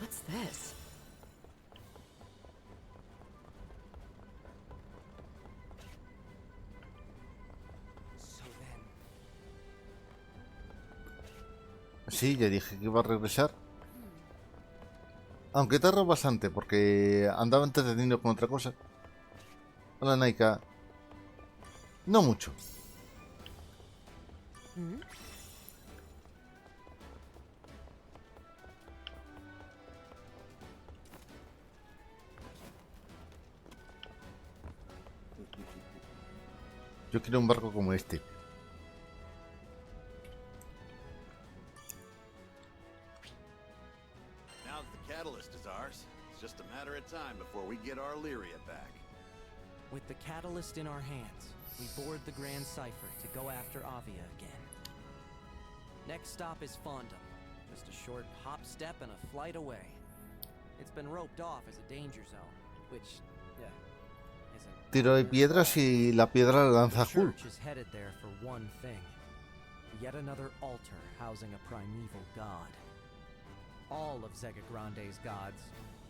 What's this? Sí, ya dije que iba a regresar. Aunque tardó bastante porque andaba entretenido con otra cosa. Hola, Naika. No mucho. Yo quiero un barco como este. Now that the catalyst is ours, it's just a matter of time before we get our Lyria back. With the catalyst in our hands, we board the Grand Cipher to go after Avia again. Next stop is Fondom. Just a short hop, step, and a flight away. It's been roped off as a danger zone, which, yeah, isn't... Tiro de piedras y la piedra la lanza Azul. The church is headed there for one thing. Yet another altar housing a primeval god. All of Zega Grande's gods,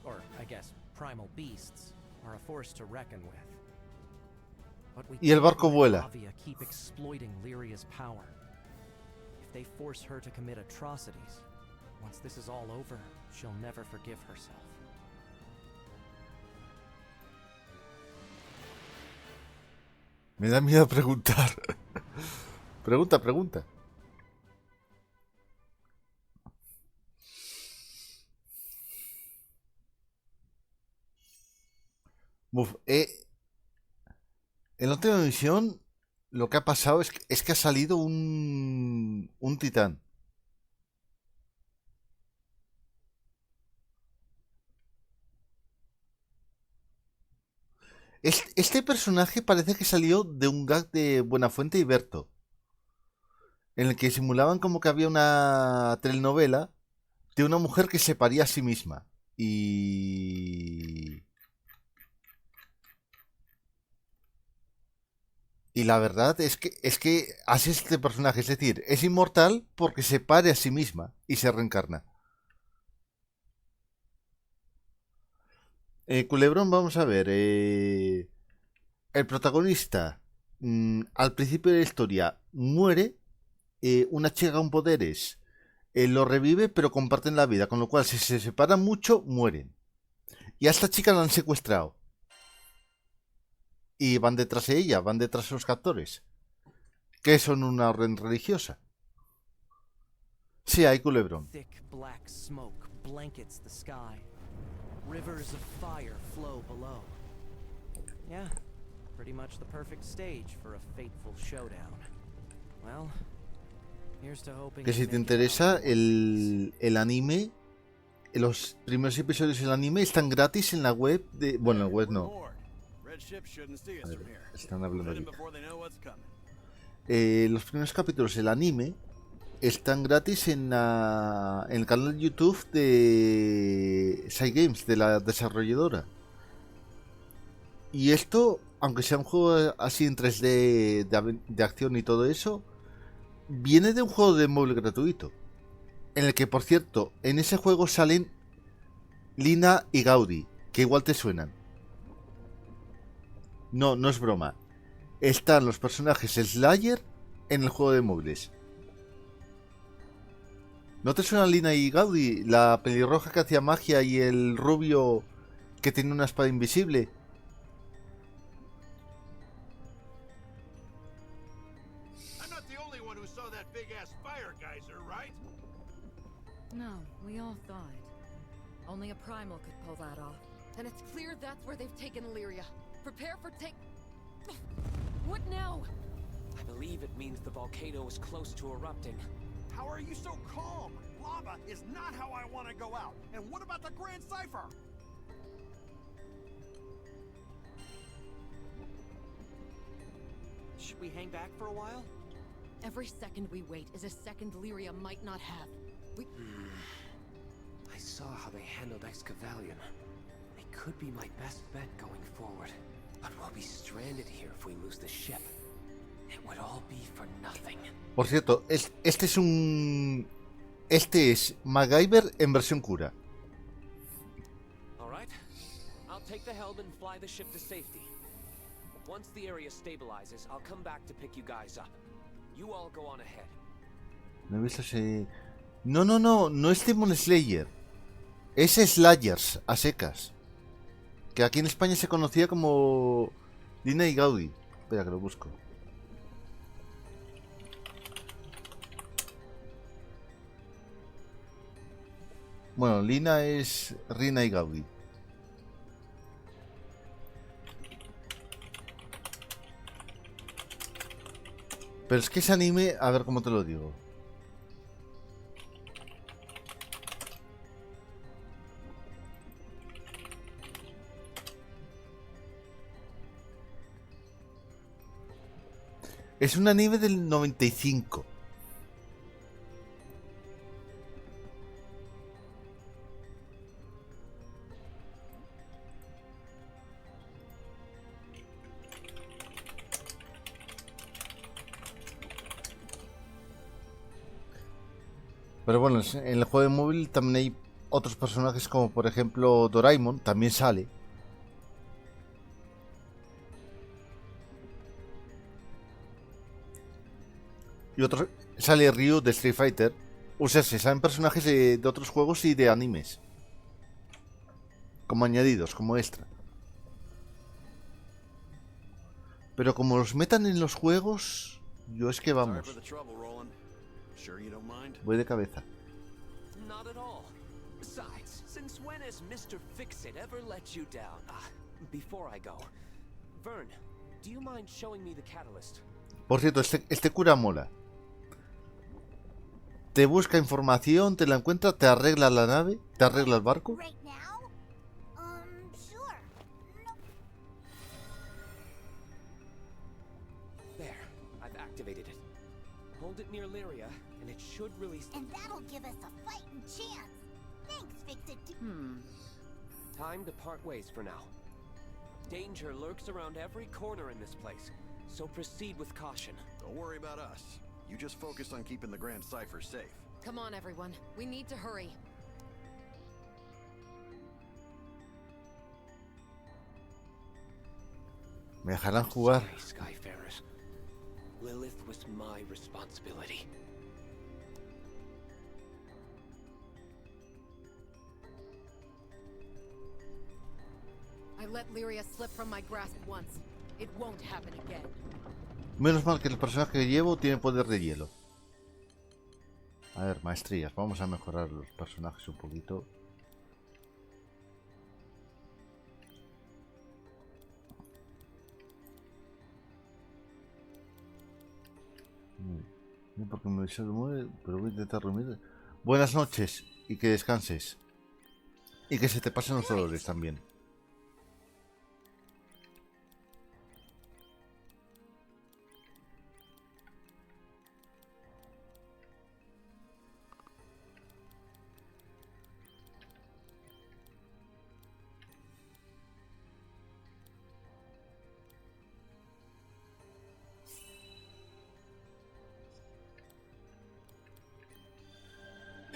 or I guess primal beasts, are a force to reckon with. But we Y el barco can't let vuela. Avia keep exploiting Lyria's power. If they force her to commit atrocities, once this is all over, she'll never forgive herself. Me da miedo preguntar. Pregunta, pregunta. Uf, en la última misión lo que ha pasado es que ha salido un titán. Este personaje parece que salió de un gag de Buenafuente y Berto, en el que simulaban como que había una telenovela de una mujer que se paría a sí misma. Y la verdad es que así es este personaje, es decir, es inmortal porque se pare a sí misma y se reencarna. Culebrón, vamos a ver. El protagonista, al principio de la historia, muere. Una chica con poderes lo revive, pero comparten la vida, con lo cual, si se separan mucho, mueren. Y a esta chica la han secuestrado. Y van detrás de ella, van detrás de los captores, que son una orden religiosa. Sí, hay culebrón. Thick black smoke blankets the sky. Rivers of fire flow below. Yeah, pretty much the perfect stage for a fateful showdown. Well, here's to hoping Que si te interesa, el anime, los primeros episodios del anime están gratis en la web de... Bueno, en la web no. A ver, están hablando aquí. Los primeros capítulos del anime están gratis en el canal de YouTube de Cygames, de la desarrolladora. Y esto, aunque sea un juego así en 3D de acción y todo eso, viene de un juego de móvil gratuito. En el que, por cierto, en ese juego salen Lina y Gaudi, que igual te suenan. No, no es broma. Están los personajes Slayer en el juego de móviles. ¿No te suena Lina y Gaudi? La pelirroja que hacía magia y el rubio que tiene una espada invisible. No, we all thought. Only a primal could pull that off. And it's clear that's where they've taken Lyria. Prepare for What now? I believe it means the volcano is close to erupting. How are you so calm? Lava is not how I want to go out. And what about the Grand Cipher? Should we hang back for a while? Every second we wait is a second Lyria might not have. I saw how they handled Excavalion. They could be my best bet going forward. But we'll be stranded here if we lose the ship. It would all be for nothing. Por cierto, este es MacGyver en versión cura. take the helm and fly the ship to safety. Once the area stabilizes, I'll come back to pick you guys up. You all go on ahead. No he visto ese... No, no, no, no es Demon Slayer. Es Slayers, a secas. Que aquí en España se conocía como Lina y Gaudi. Espera que lo busco. Bueno, Lina es Rina y Gaudi. Pero es que ese anime, a ver cómo te lo digo. Es un anime del 95. Pero bueno, en el juego de móvil también hay otros personajes como por ejemplo Doraemon, también sale. Y otro sale Ryu de Street Fighter. O sea, se salen personajes de otros juegos y de animes. Como añadidos, como extra. Pero como los metan en los juegos, yo es que vamos. Voy de cabeza. Not at all. Besides, since when has Mr. Fix-It ever let you down? Before I go, Vyrn, do you mind showing me the catalyst? Por cierto, este cura mola. Te busca información, te la encuentra, te arregla la nave, te arregla el barco. Right now? Sure. There, I've activated it. Hold it near Lyria, and it should release... And that'll give us a fighting chance. Thanks, Fix-It. Time to part ways for now. Danger lurks around every corner in this place, so proceed with caution. Don't worry about us. You just focus on keeping the Grand Cipher safe. Come on, everyone. We need to hurry. Me dejarán jugar. Sorry, Skyfarers. Lilith was my responsibility. I let Lyria slip from my grasp once. It won't happen again. Menos mal que el personaje que llevo tiene poder de hielo. A ver, maestrías. Vamos a mejorar los personajes un poquito. No porque me se mueve, pero voy a intentar dormir. Buenas noches y que descanses. Y que se te pasen los dolores también.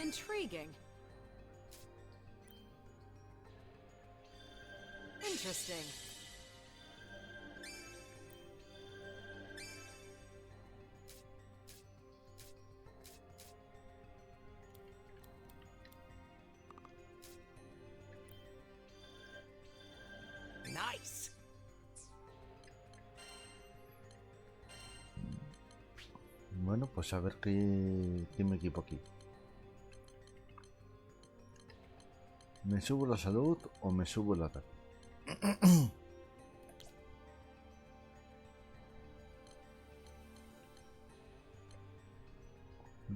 Intriguing. Interesting. Nice! Bueno, pues a ver qué me equipo aquí. ¿Me subo la salud o me subo el ataque?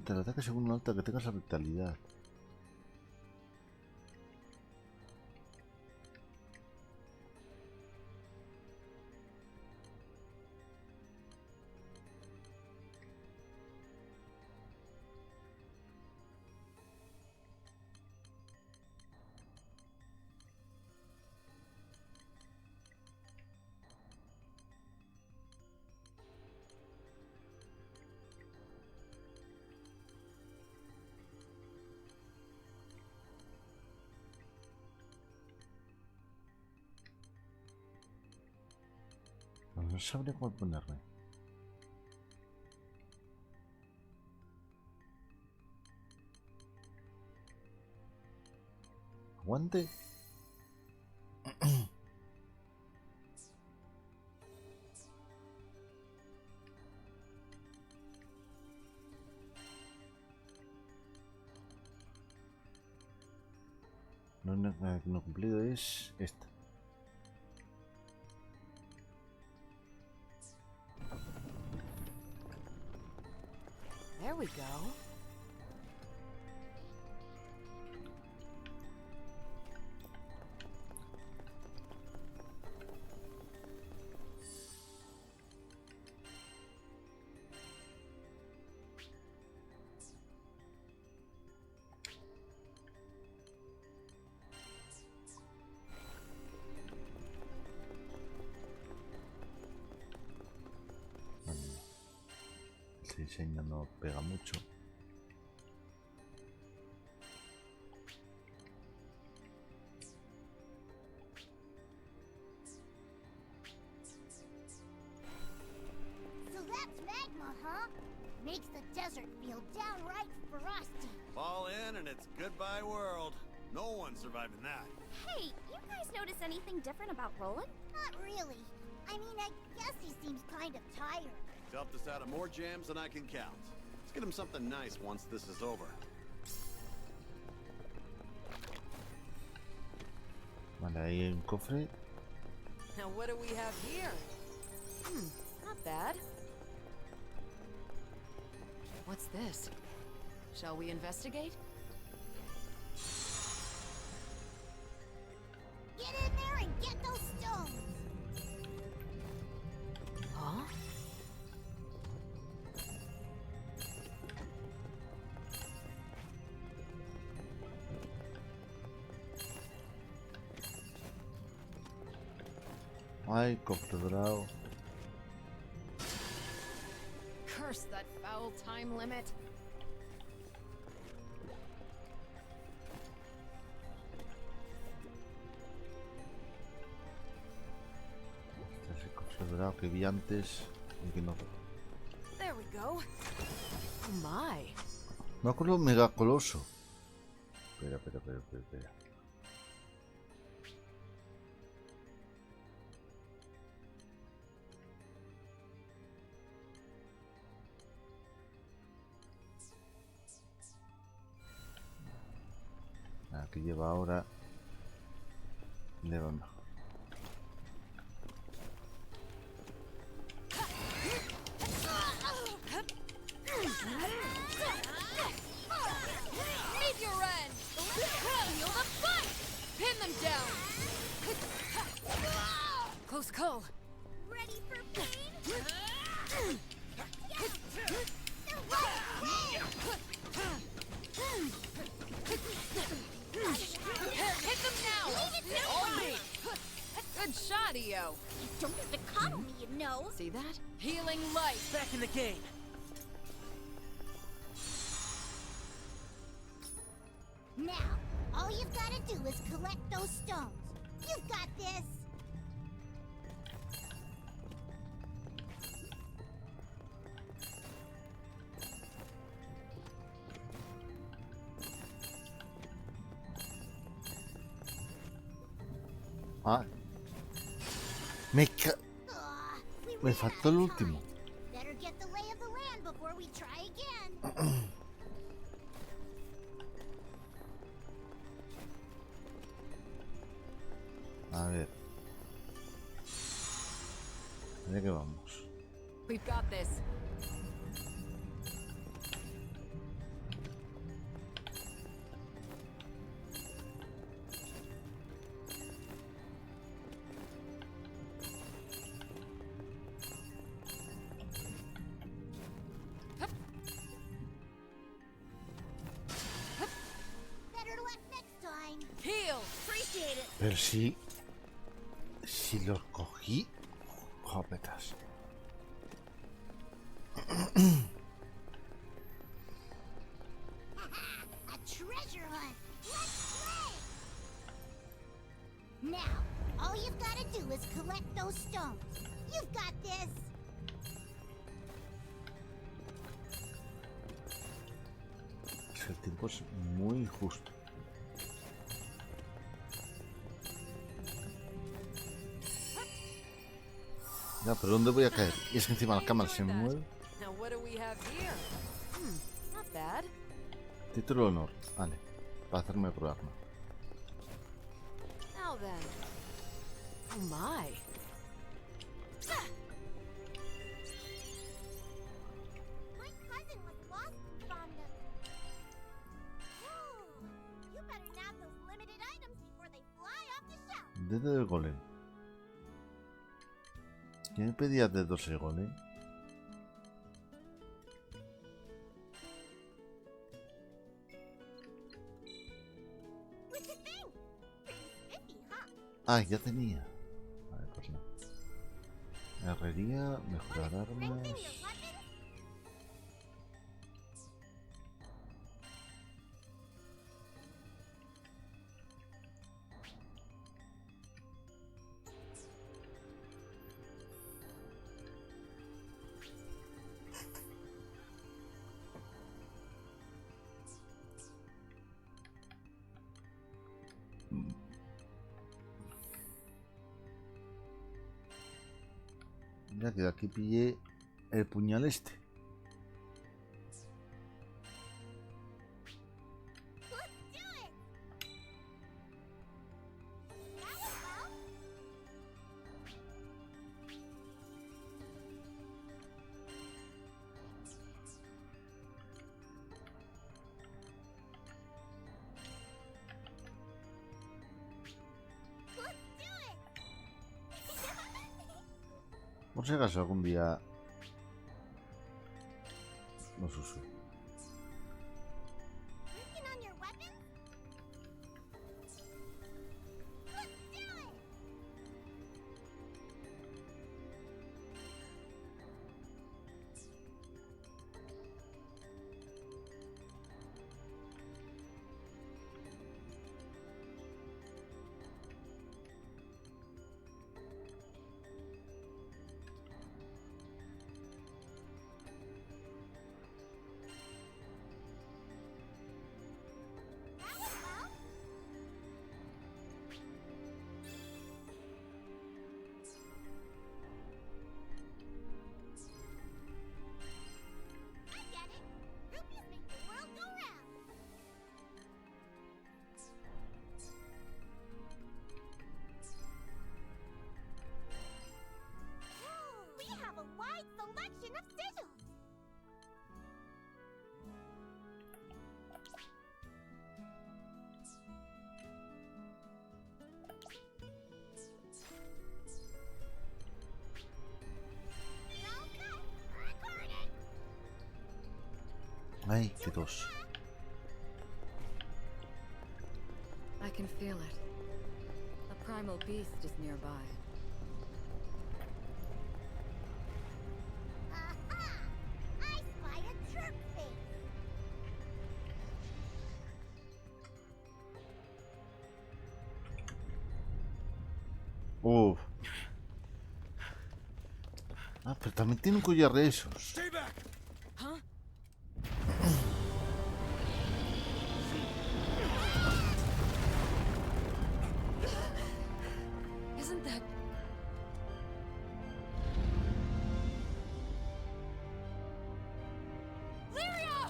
El ataque según una alta que tengas la vitalidad. No sabría cuál ponerme. Aguante. No cumplido es esta. There we go. El diseño no pega mucho. So that's magma, huh? Makes the desert feel downright frosty. Fall in and it's goodbye world. No one's surviving that. Hey, you guys notice anything different about Roland? Not really. I mean, I guess he seems kind of tired. He's helped us out of more jams than I can count. Let's get him something nice once this is over. Vale, ahí hay un cofre. Now what do we have here? Not bad. What's this? Shall we investigate? Get in there and get those stones! Huh? Ay, cofre dorado. Curse that foul time limit. Ese cofre dorado que vi antes y que no. There we go. Oh my. Me acuerdo mega coloso. Espera. La que lleva ahora le va mejor. Meet your end! Feel the fight! Pin them down! Close call. Ready for pain? Hit them now! On me! Good shot, EO. You don't have to coddle me, you know. See that? Healing light. Back in the game. Now, all you've got to do is collect those stones. You've got this. Ah, me We faltó el ran out of último. time. Better get the lay of the land before we try again. A ver. ¿De qué vamos? We've got this. Better luck next time. Heal. Appreciate it. Pero sí. Si los cogí. Jopetas. A treasure hunt. Let's play. Now, all you've got to do is collect those stones. You've got this. Es que el tiempo es muy justo. Ya, pero ¿dónde voy a caer? Y es que encima la cámara se mueve. Now what do we have here? Not bad. Título de honor. Vale. Para hacerme probarme. Now then. Oh my. My cousin was lost in Fonda. You better nab those limited items before they fly off the shelf. Dedo del golem. ¿Quién me pedía dedos el golem? What's the thing? Pretty spiffy, huh? Ah, ya tenía. Vale, pues no. Herrería, mejorar armas. Strengthen your weapons? Ya que de aquí pillé el puñal este. Let's do it! That went well. Let's do it! Por si acaso algún día los uso. Working on your weapons? Let's do it! That went well. I get it. Rupees make the world go round. We have a wide selection of sigils. You're all set. Recording. Ay, qué tos. I can feel it. A primal beast is nearby. Aha! I spy a jerk face. Uf. Ah, pero también tiene un collar de esos. Stay back! Huh? Isn't that... Lyria!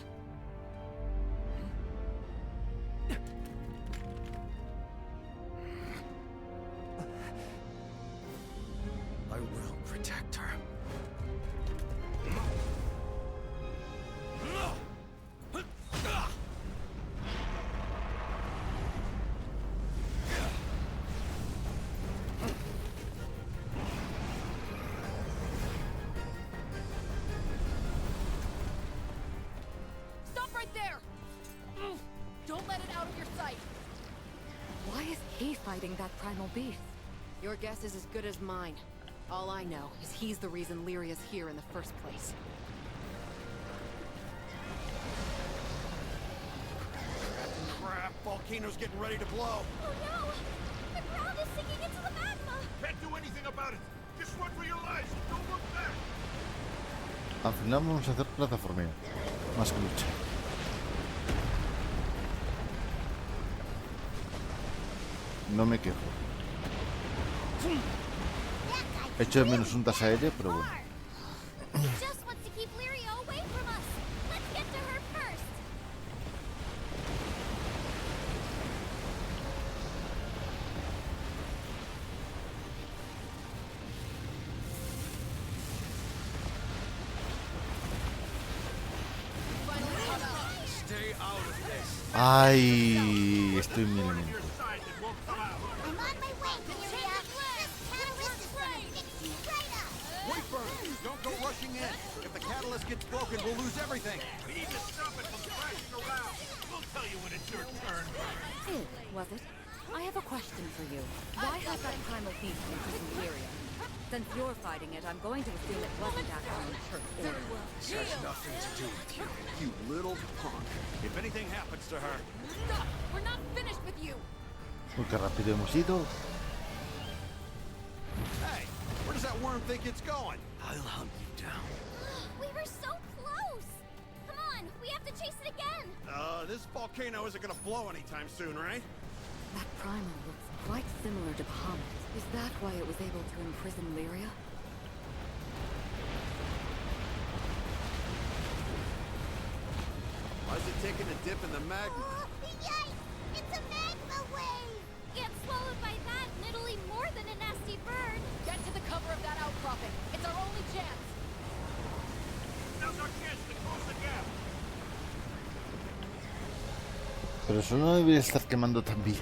I will protect her. Stop right there! Don't let it out of your sight! Why is he fighting that primal beast? Your guess is as good as mine. All I know is he's the reason Lyria's here in the first place. Crap, volcano's getting ready to blow. Oh no! The ground is sinking into the magma! Can't do anything about it. Just run for your lives. Al final vamos a hacer plataformeo. Más que lucha. No me quejo. Echo de menos un tasa aéreo, pero bueno. He just wants to keep Lyria away from us. Let's get to her first. Stay out of this. Ay, estoy en mi elemento. I'm on my way, Lyria. This catalyst is gonna fix you right up. Wait, Vyrn. Don't go rushing in. If the catalyst gets broken, we'll lose everything. We need to stop it from crashing around. We'll tell you when it's your turn. Was it? I have a question for you. Why has that primal beast imprisoned Lyria? Since you're fighting it, I'm going to assume it wasn't at our own church order. This has nothing to do with you. You little punk. If anything happens to her, Stop! We're not finished with you! Uy, qué rápido hemos ido. hey, where does that worm think it's going? I'll hunt you down. We were so close. Come on, we have to chase it again. This volcano isn't gonna blow anytime soon, right? That primal looks quite similar to Bahamut. Is that why it was able to imprison Lyria? Why is it taking a dip in the magma? Oh, yikes! It's a magma wave! Get swallowed by that and it'll eat more than a nasty bird. Get to the cover of that outcropping. It's our only chance. Now's our chance to close the gap. Pero eso no debería estar quemando también.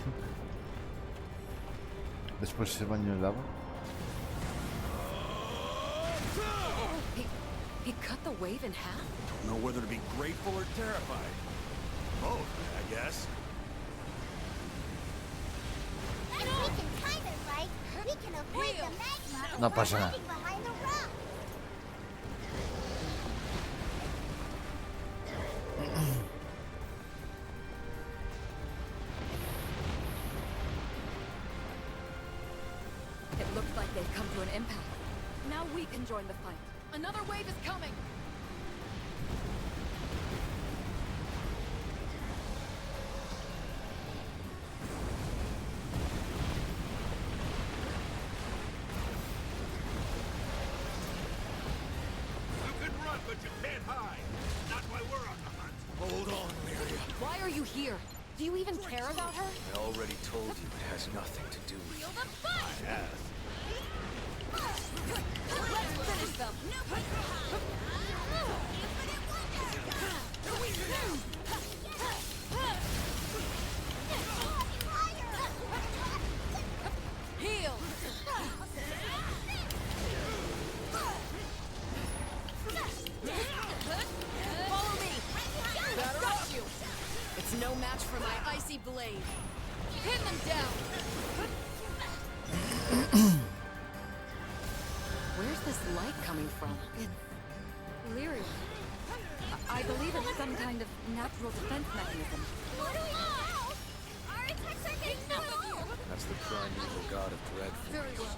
Después ese baño de lava. He cut the wave in half? Don't know whether to be grateful or terrified. Both, I guess. If we can time it right, we can avoid the magma No by pasa nada. hiding behind the rock. It looks like they've come to an impasse. Now we can join the fight. Another wave is coming. You can run, but you can't hide. Not while we're on the hunt. Hold on, Lyria. Why are you here? Do you even care about her? I already told you it has nothing to do with you. Feel the fight! Yes. Let's finish them! Heal! Follow me! Got you! It's no match for my icy blade. Pin them down! Where's this light coming from? It's Lyria. I believe it's some kind of natural defense mechanism. What do we do now? Our attacks are getting slow. That's the primeval god of dreadful. Very well.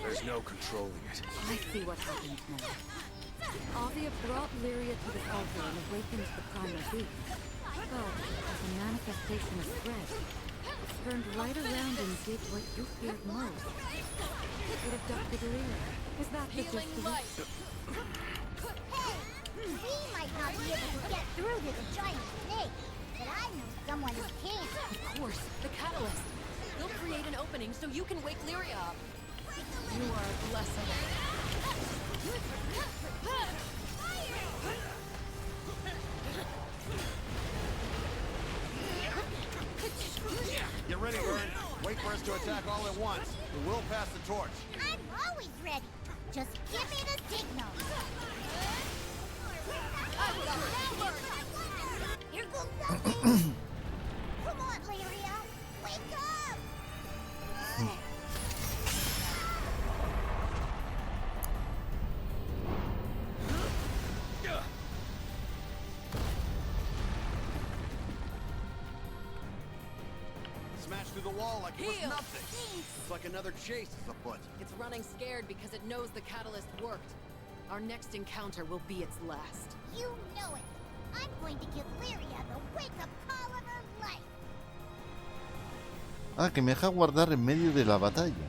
There's no controlling it. I see what happened now. Avia brought Lyria to this altar and awakened the primal beast. But, as a manifestation of dread, it turned right around and did what you feared most. It abducted Lyria. Is that the Healing gist of light! it? Hey, we might not be able to get through to the giant snake, but I know someone who can. Of course, the catalyst. We'll create an opening so you can wake Lyria up. You are a blessing. Get ready, Vyrn. Wait for us to attack all at once. We will pass the torch. I'm always ready. Just give me the signal. Here goes nothing. Come on, Lyria. Wake up. Smash through the wall like it was Heal. nothing. It's like another chase is afoot. It's running scared because it knows the catalyst worked. Our next encounter will be its last. You know it. I'm going to give Lyria the wake-up call of her life. Ah, que me deja guardar en medio de la batalla.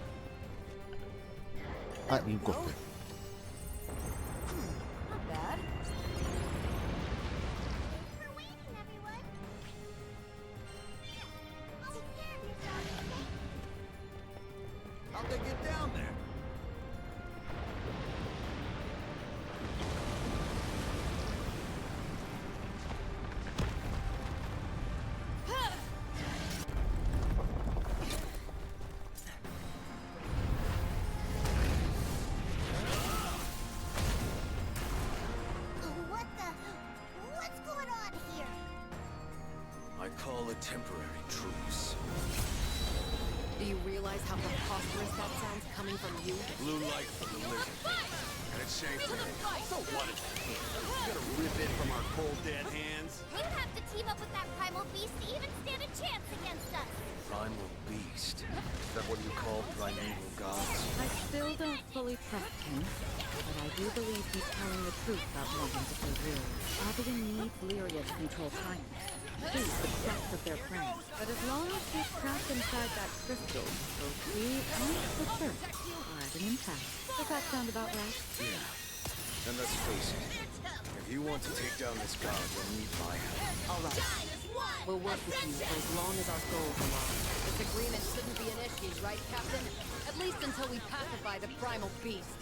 Ah, y un cofre. Not bad. Thanks for waiting, everyone. Take care of yourselves, okay? How'd they get down there? What's going on here? I call a temporary truce. Do you realize how preposterous that sounds coming from you? Blue light from the lizard. And it's shaved head. So what is it? You gonna rip it from our cold dead hands? You have to team up with that primal beast to even stand a chance against us. Primal beast. Is that what you call primeval gods? I still don't fully trust him, but I do believe he's telling the truth about wanting to play real. Avia needs Lyria to control time. He's the crux of their plan. But as long as he's trapped inside that crystal, both we and the Earth are at an impasse. Does that sound about right? Yeah. And let's face it, if you want to take down this god, you'll need my help. All right. We'll work with you for as long as our goals align. This agreement shouldn't be an issue, right, Captain? At least until we pacify the primal beast.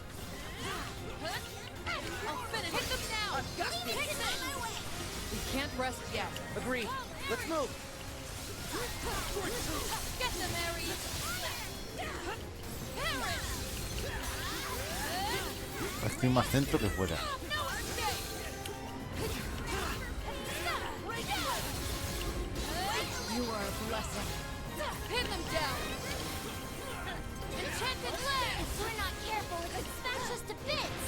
I'll finish. Hit them now! I've got this! We can't rest yet. Agreed. Let's move. Get them, Ares! Estoy más dentro que fuera. You are a blessing. Pin them down! Enchanted leg! If we're not careful, it could smash us to bits!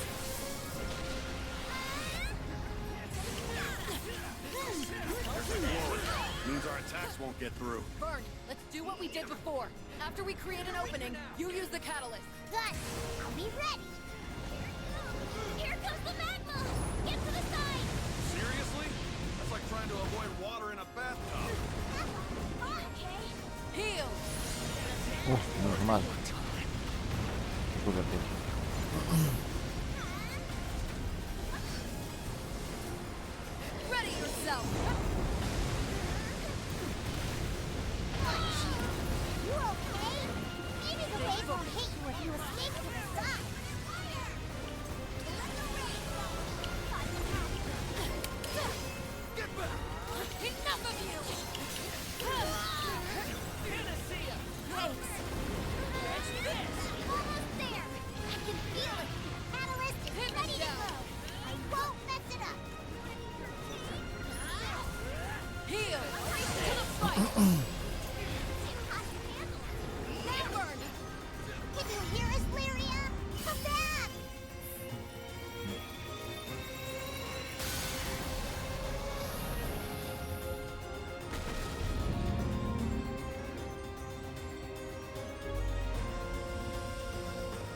Means our attacks won't get through. Vyrn, let's do what we did before. After we create an opening, you use the catalyst. Good. I'll be ready. Here comes the magma! Get to the side! Seriously? That's like trying to avoid water in a bathtub. Okay. Heal! Normal. Cúrate. Ready yourself! You okay? Maybe the wave won't hit you if you escape to the side. Enough of you! Thanks. Almost there. I can feel it. Catalyst is ready to go. I won't mess it up. Heal! To the fight! Vyrn! Can you hear us, Lyria? Come back!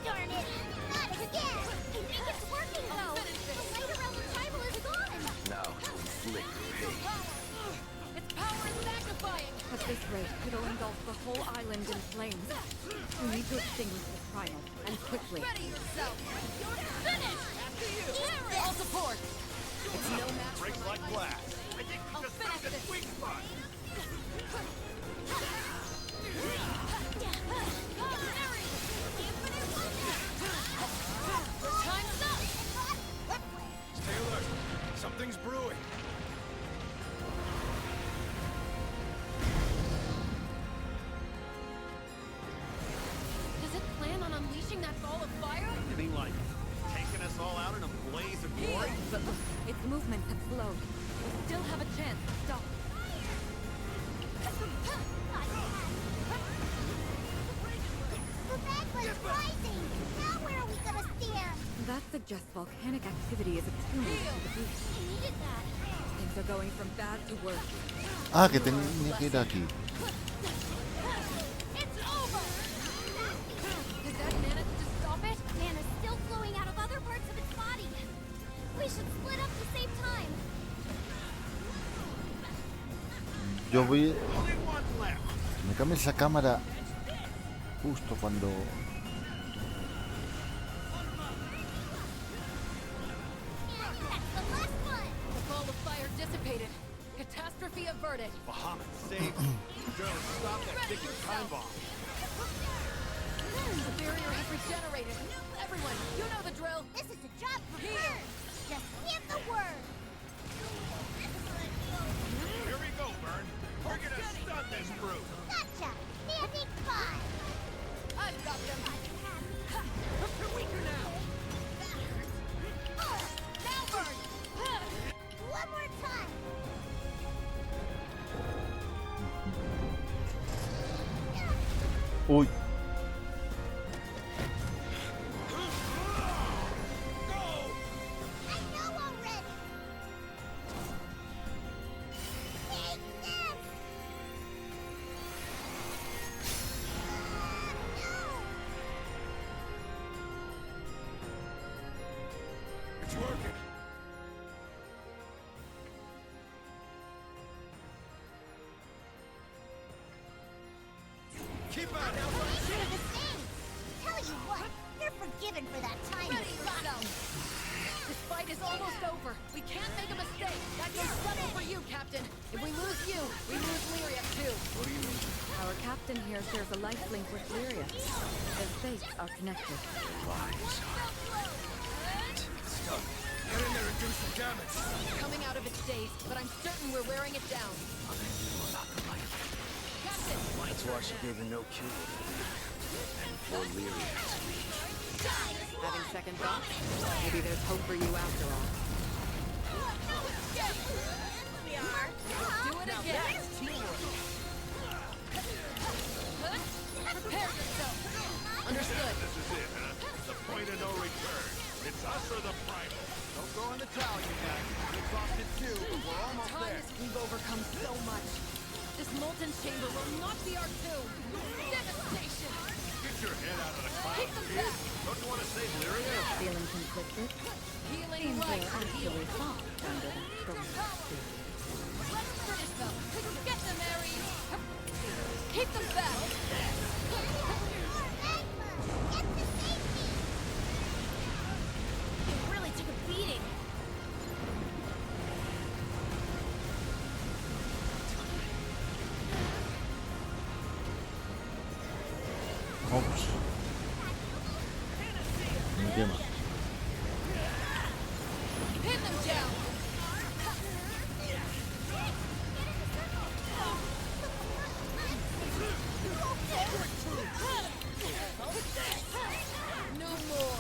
Darn it! Not again! I think it's working, though! The light around the tribal is gone! Now to inflict pain. Its power is magnifying! At this rate, it'll engulf the whole island in flames. We need to extinguish the primal, and quickly. Ready yourself! Finish! All support! It's no match for Breaks my like glass. I think we I'll just finish found a this. sweet spot. Time's up! Stay alert. Something's brewing. Does it plan on unleashing that ball of fire? Anything like taking us all out in a blaze of glory? But look, its movements have slowed. We still have a chance to stop. The magma's rising! Now where are we gonna stand? That suggests volcanic activity is attuned to the beast. I needed that! Things are going from bad to worse. Ah, que tenía que ir aquí. It's over! Did that manage to stop it? Mana's still flowing out of other parts of its body. Yo voy... Only one left. Me cambia esa cámara justo cuando... That's the last one! The ball of fire dissipated. Catastrophe averted. Bahamut, save. Surely stop that ticking time bomb. The barrier has regenerated. Everyone, you know the drill. This is a job for Here. Vyrn. Just give the word. Here we go, Vyrn. We're gonna stun this brute. Gotcha. Standing by. I've got them. You're weaker now. Now, Vyrn! One more time. Uy, I know already. Take this. It's working. Keep at it. Tell you what, you're forgiven for that time. Ready, lockdown! This fight is almost over. We can't make a mistake. That goes double for you, Captain. If we lose you, we lose Lyria too. What do you mean? Our captain here shares a life link with Lyria. Their fates are connected. Get in there and do some damage. Coming out of its daze, but I'm certain we're wearing it down. Captain! That's why she gave him no cue. And poor Lyria. Having second thoughts? Maybe there's hope for you after all. We are. Do it again! Prepare yourself! Understood. This is it, huh? The point of no return. It's us or the primal. Don't throw in the towel, you guys. We're exhausted too, but we're almost there. Times we've overcome so much. This molten chamber will not be our tomb. Devastation! Get your head out of the Keep clouds, them kid. back! Don't you want to save Lyria? Feeling conflicted? Healing Seems light they're for actually healing. soft under that strong suit. Let's finish them! Get them, Ares! Keep them back! Get to safety. It really took a beating. Ops. Me quema. Pin them down! No more!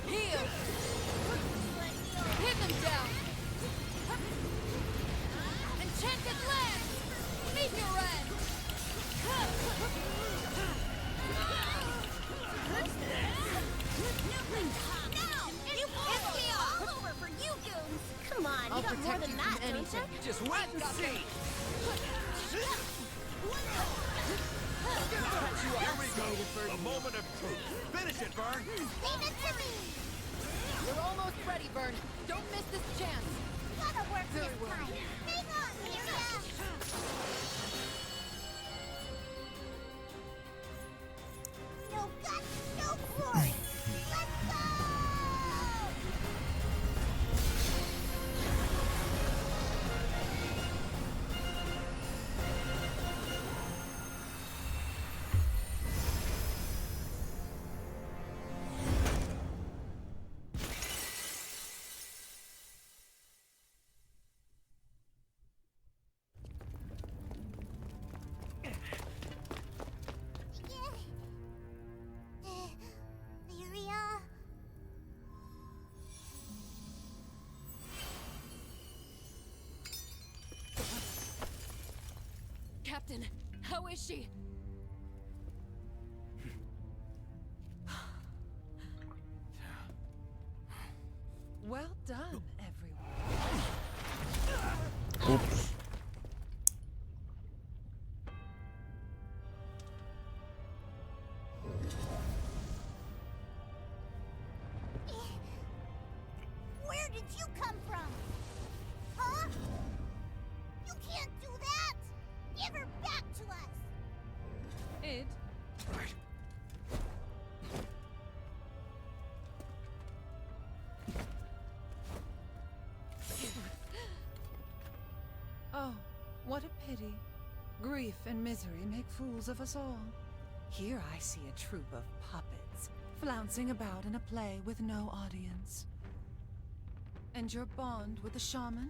Heal! Pin them down! Enchanted land! Meet your end! You pissed me off. Over for you goons. Come on, I'll you got more protect than you that, from don't anything. you? Just wait and see. Here we go. The moment of truth. Finish it, Vyrn. Leave it to me. You're almost ready, Vyrn. Don't miss this chance. Gotta work Very this well. time. Hang on, Lyria. No guts, no glory. Let's go! Lyria. Captain, how is she? Well done, everyone. Ups. Where did you come from? Huh? Grief and misery make fools of us all. Here I see a troop of puppets, flouncing about in a play with no audience. And your bond with the shaman?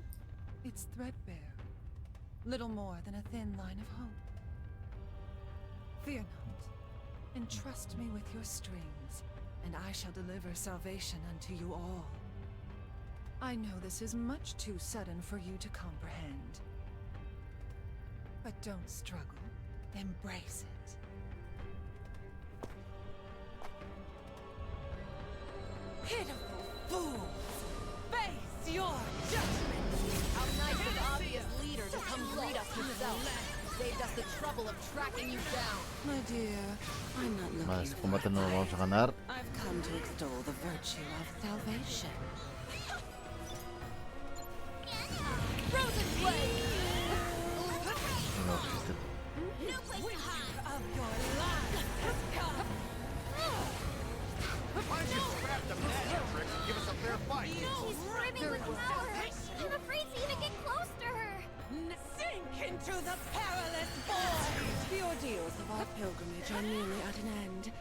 It's threadbare. Little more than a thin line of hope. Fear not. Entrust me with your strings, and I shall deliver salvation unto you all. I know this is much too sudden for you to comprehend. But don't struggle. Embrace it. Pitiful fools! Face your judgment! How nice of Avia's leader to come greet us himself. Saved us the trouble of tracking you down. My dear, I'm not looking Vale, este for combate no lo vamos a admiration. ganar. I've come to extol the virtue of salvation. Frozen Blade! No existe. No place to hide. Of your life has come. Why don't you grab the magic trick and give us a fair fight? She's brimming with power. I'm afraid to even get close to her. Sink into the perilous void! The ordeals of our pilgrimage are nearly at an end.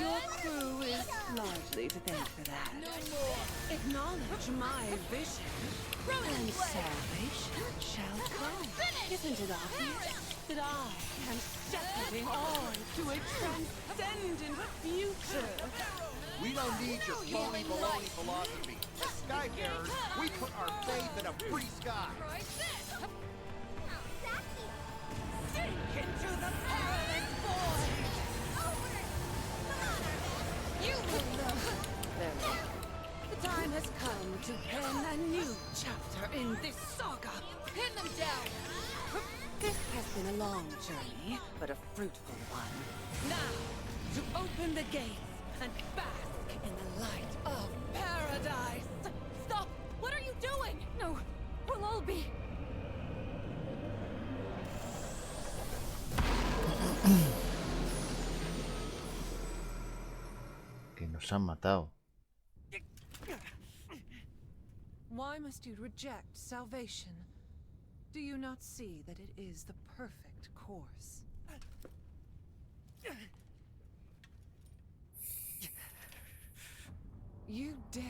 Your crew is largely to thank for that. No more. Acknowledge my vision, and salvation shall come. Isn't it obvious that I am shepherding on to a transcendent future? We don't need your phony baloney philosophy. As Skyfarers, we put our faith in a free sky. Sink into the perilous void! You will know. Very well. The time has come to pen a new chapter in this saga. Pin them down. This has been a long journey, but a fruitful one. Now, to open the gates and bask in the light of paradise. Stop! What are you doing? No, we'll all be. Que nos han matado. Why must you reject salvation? Do you not see that it is the perfect course? You dare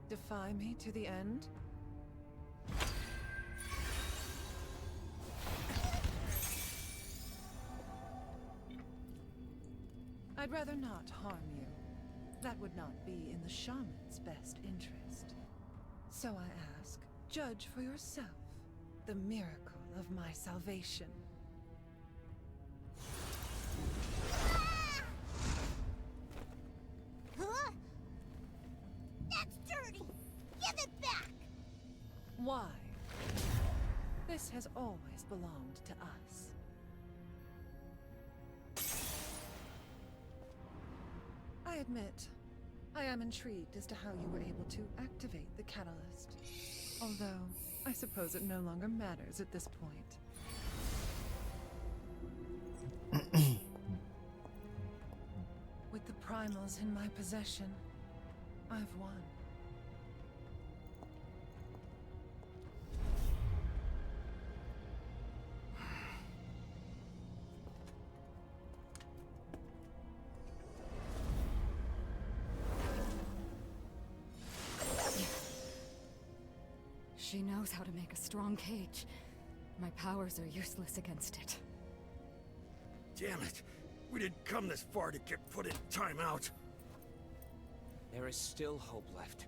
defy me to the end? I'd rather not harm you. That would not be in the shaman's best interest. So I ask, judge for yourself the miracle of my salvation. Huh? That's dirty! Give it back! Why? This has always belonged to us. I admit, I am intrigued as to how you were able to activate the catalyst. Although, I suppose it no longer matters at this point. With the primals in my possession, I've won. She knows how to make a strong cage. My powers are useless against it. Damn it! We didn't come this far to get put in timeout. There is still hope left.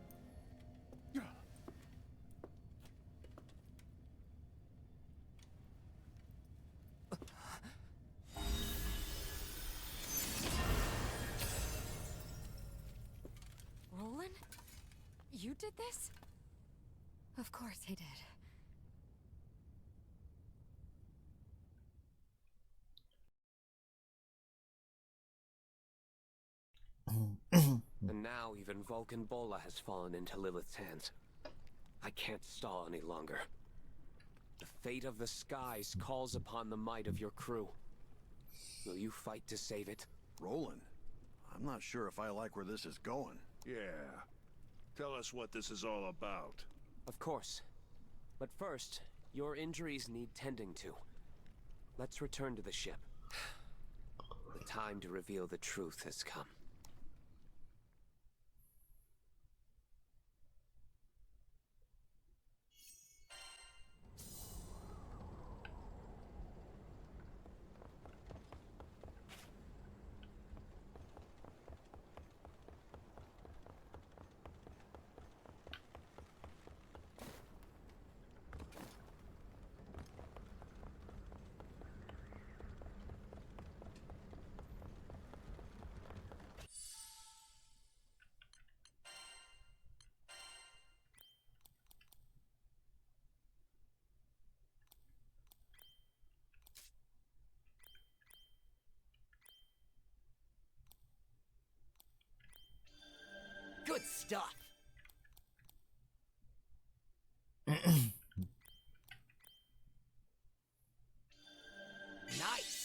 Roland? You did this? Of course he did. And now even Vulcan Bola has fallen into Lilith's hands. I can't stall any longer. The fate of the skies calls upon the might of your crew. Will you fight to save it? Roland, I'm not sure if I like where this is going. Yeah. Tell us what this is all about. Of course. But first, your injuries need tending to. Let's return to the ship. The time to reveal the truth has come. Good stuff. Nice.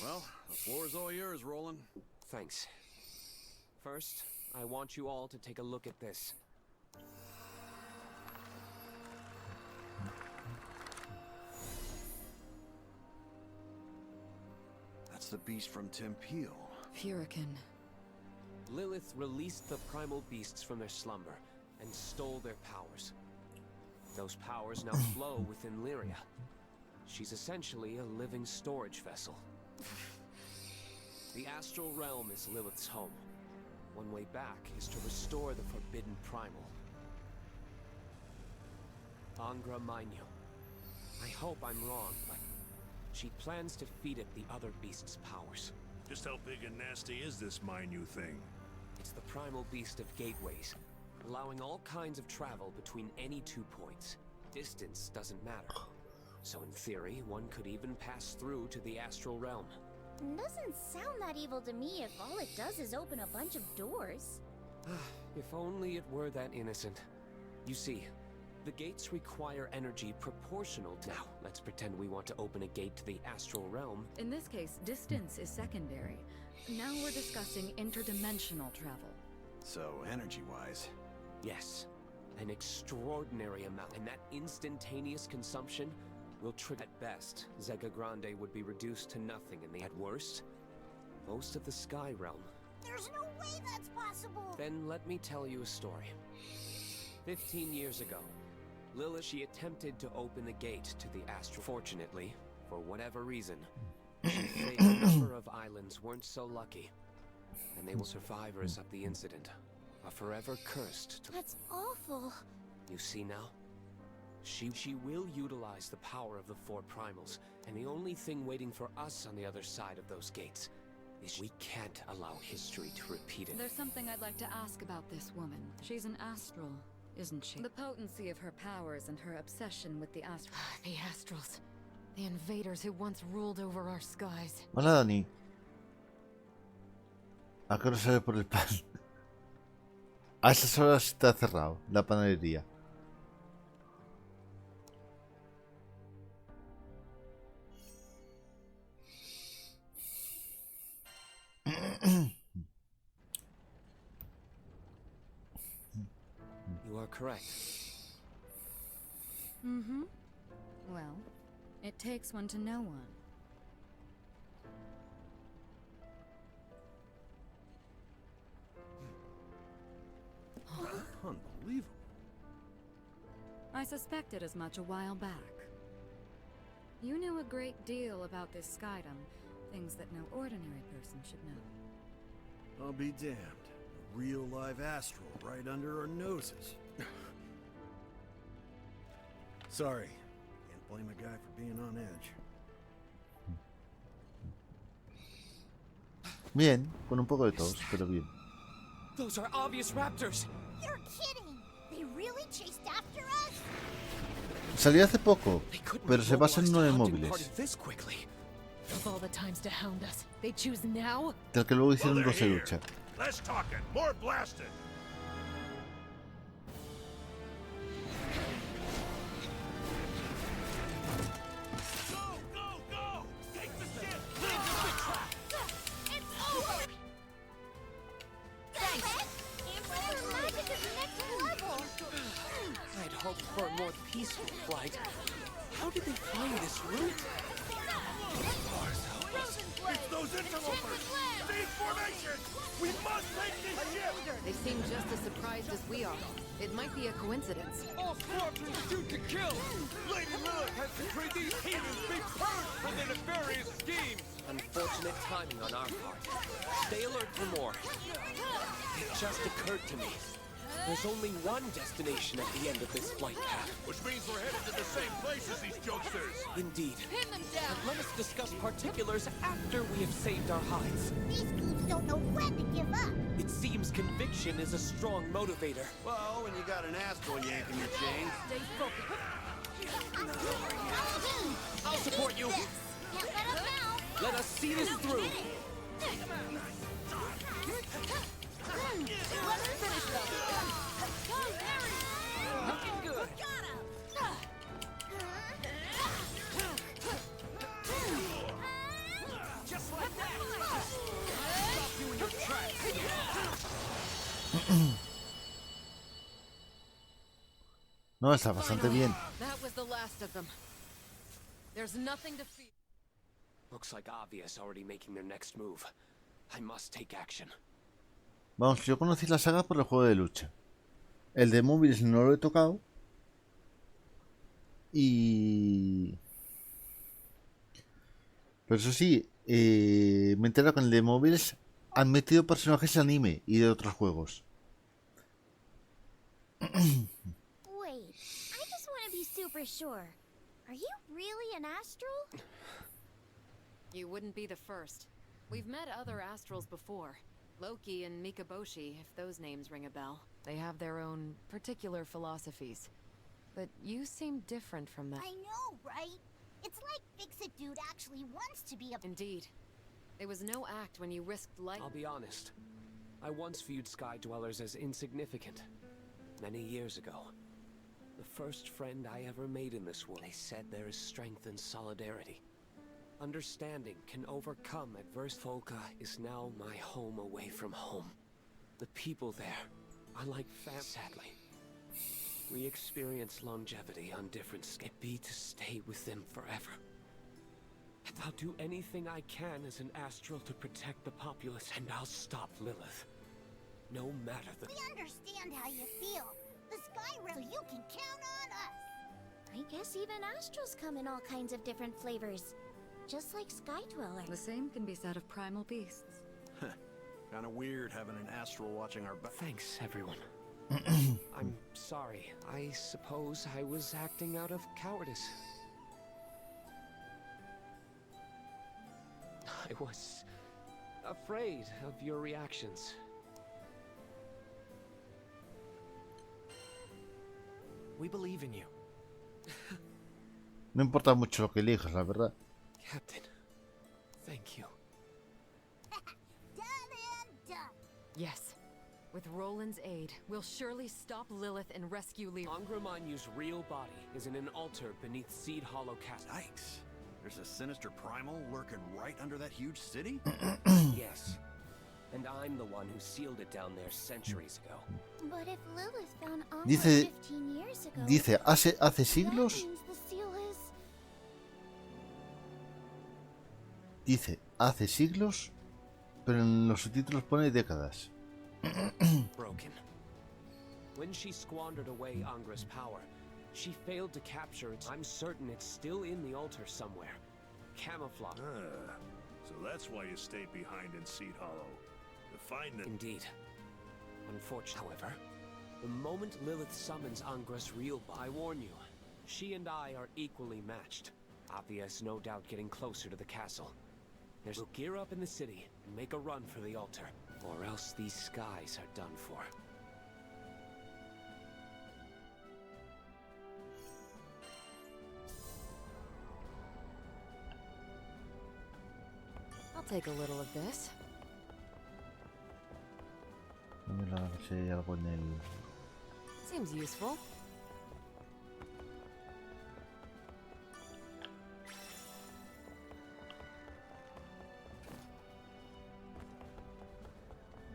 Well, the floor's all yours, Roland. Thanks. First, I want you all to take a look at this. That's the beast from Tempeal. Hurricane. Lilith released the primal beasts from their slumber and stole their powers. Those powers now flow within Lyria. She's essentially a living storage vessel. The astral realm is Lilith's home. One way back is to restore the forbidden primal. Angra Mainyu. I hope I'm wrong, but she plans to feed it the other beast's powers. Just how big and nasty is this Mainyu thing? It's the primal beast of gateways, allowing all kinds of travel between any 2 points. Distance doesn't matter. So in theory, one could even pass through to the astral realm. Doesn't sound that evil to me if all it does is open a bunch of doors. If only it were that innocent. You see, the gates require energy proportional to... Now, let's pretend we want to open a gate to the astral realm. In this case, distance is secondary. Now we're discussing interdimensional travel. So, energy-wise. Yes, an extraordinary amount, and that instantaneous consumption will trigger. At best, Zega Grande would be reduced to nothing, and at worst, most of the Sky Realm. There's no way that's possible! Then let me tell you a story. 15 years ago, Lilith, she attempted to open the gate to the astral. Fortunately, for whatever reason, she failed. A number of islands weren't so lucky, and they were survivors of the incident, are forever cursed to... That's awful. You see now? She will utilize the power of the 4 primals, and the only thing waiting for us on the other side of those gates is we can't allow history to repeat it. There's something I'd like to ask about this woman. She's an astral, isn't she? The potency of her powers and her obsession with the astral. The Astrals. The invaders who once ruled over our skies. Hola, Dani. ¿A qué hora sale por el pan? A esas horas está cerrado la panadería. correct. Mm-hmm. Well, it takes one to know one. Unbelievable. I suspected as much a while back. You knew a great deal about this skydom, things that no ordinary person should know. I'll be damned. A real live astral right under our noses. Sorry. Can't blame a guy for being on edge. Bien, con un poco de tos, pero bien. Those are obvious raptors. You're kidding! They really chased after us? Salió hace poco, They couldn't pero have se basa en mobilized 9 a hunting móviles, party this quickly. Of all the times to hound us, they choose now? del que luego hicieron Well, 12 they're here. lucha. Less talking, more blasting. Go, go, go! Take the ship! Leave the big trap! It's over! Thanks! Your magic is next level! I'd hoped for a more peaceful flight. How did they find this route? It's those interlopers! Stay in formation! We must take this ship! They seem just as surprised as we are. It might be a coincidence. All squadrons shoot to kill! Lady Lilith has betrayed these heathens! Be purged from their nefarious schemes! Unfortunate timing on our part. Stay alert for more. It just occurred to me. There's only one destination at the end of this flight path. Which means we're headed to the same place as these jokesters! Indeed. Pin them down! But let us discuss particulars after we have saved our hides. These goons don't know when to give up! It seems conviction is a strong motivator. Well, when you got an astral yanking your chains. Stay focused. I'll support you. Can't let up now! Let us see this through. Let's finish them! Looking good. Just like that. Stop you in your tracks. No, está bastante bien. That was the last of them. There's nothing to fear. Looks like Avia's already making their next move. I must take action. Vamos, yo conocí la saga por el juego de lucha. El de móviles no lo he tocado. Y... Pero eso sí, me entero que en el de móviles han metido personajes de anime y de otros juegos. Wait, I just want to be super sure. Are you really an astral? You wouldn't be the first. We've met other astrals before. Loki and Mikaboshi, if those names ring a bell. They have their own particular philosophies. But you seem different from that. I know, right? It's like Fix-It Dude actually wants to be a... Indeed. It was no act when you risked life. I'll be honest. I once viewed Sky Dwellers as insignificant. Many years ago. The first friend I ever made in this world. They said there is strength in solidarity. Understanding can overcome adversity. Folka is now my home away from home. The people there are like sadly. We experience longevity on different scales. Be to stay with them forever. And I'll do anything I can as an astral to protect the populace, and I'll stop Lilith. No matter the... We understand how you feel. The Sky Realm, so you can count on us. I guess even astrals come in all kinds of different flavors. Just like Sky Dweller. The same can be said of primal beasts. Kinda weird having an astral watching our back. Thanks, everyone. I'm sorry. I suppose I was acting out of cowardice. I was afraid of your reactions. We believe in you. No importa mucho lo que elijas, la verdad. Captain, thank you. Done and done. Yes. With Roland's aid, we'll surely stop Lilith and rescue Lyria. Angramanyu's real body is in an altar beneath Seed Hollow Castle. Yikes. There's a sinister primal lurking right under that huge city? Yes. And And I'm the one who sealed it down there centuries ago. But if Lilith found Angra Dice, 15 years ago, dice hace that siglos, means the seal is... dice hace siglos, pero en los subtítulos pone décadas. Broken. When she squandered away Angra's power, she failed to capture it. I'm certain it's still in the altar somewhere. Camouflage. So that's why you stayed behind in Seed Hollow. To find the... Indeed. Unfortunately, however, the moment Lilith summons Angra's real... I warn you, she and I are equally matched. Avia is no doubt getting closer to the castle. We'll gear up in the city and make a run for the altar, or else these skies are done for. I'll take a little of this. Mira a ver si hay algo en el... Seems useful.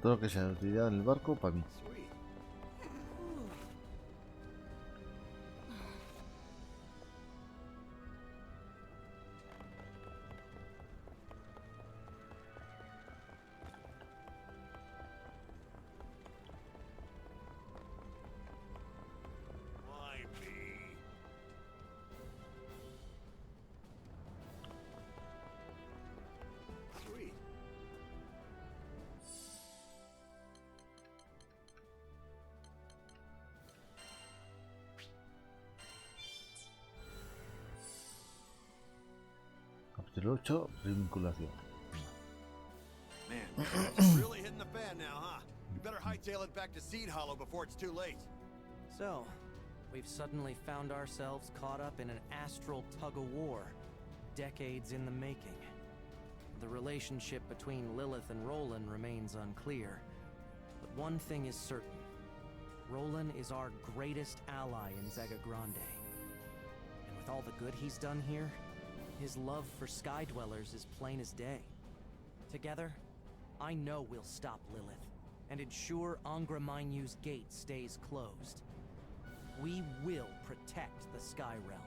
Todo lo que sea de utilidad en el barco, para mí. Why me? Sweet. Capítulo 8, revinculación. Man, it's really hitting the fan now, huh? You better hightail it back to Seed Hollow before it's too late. So, we've suddenly found ourselves caught up in an astral tug-of-war, decades in the making. The relationship between Lilith and Roland remains unclear, but one thing is certain. Roland is our greatest ally in Zega Grande. And with all the good he's done here, his love for Sky Dwellers is plain as day. Together, I know we'll stop Lilith and ensure Angra Mainyu's gate stays closed. We will protect the Sky Realm.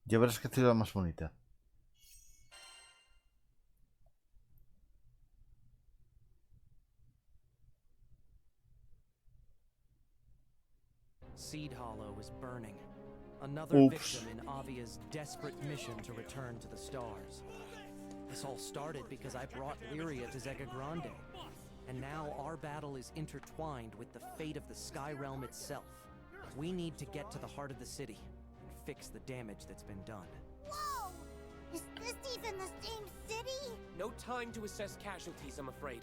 Ya verás que ciudad más bonita. Seed Hollow is burning. Another victim in Avia's desperate mission to return to the stars. This all started because I brought Lyria to Zega Grande. And now our battle is intertwined with the fate of the Sky Realm itself. We need to get to the heart of the city and fix the damage that's been done. Whoa! Is this even the same city? No time to assess casualties, I'm afraid.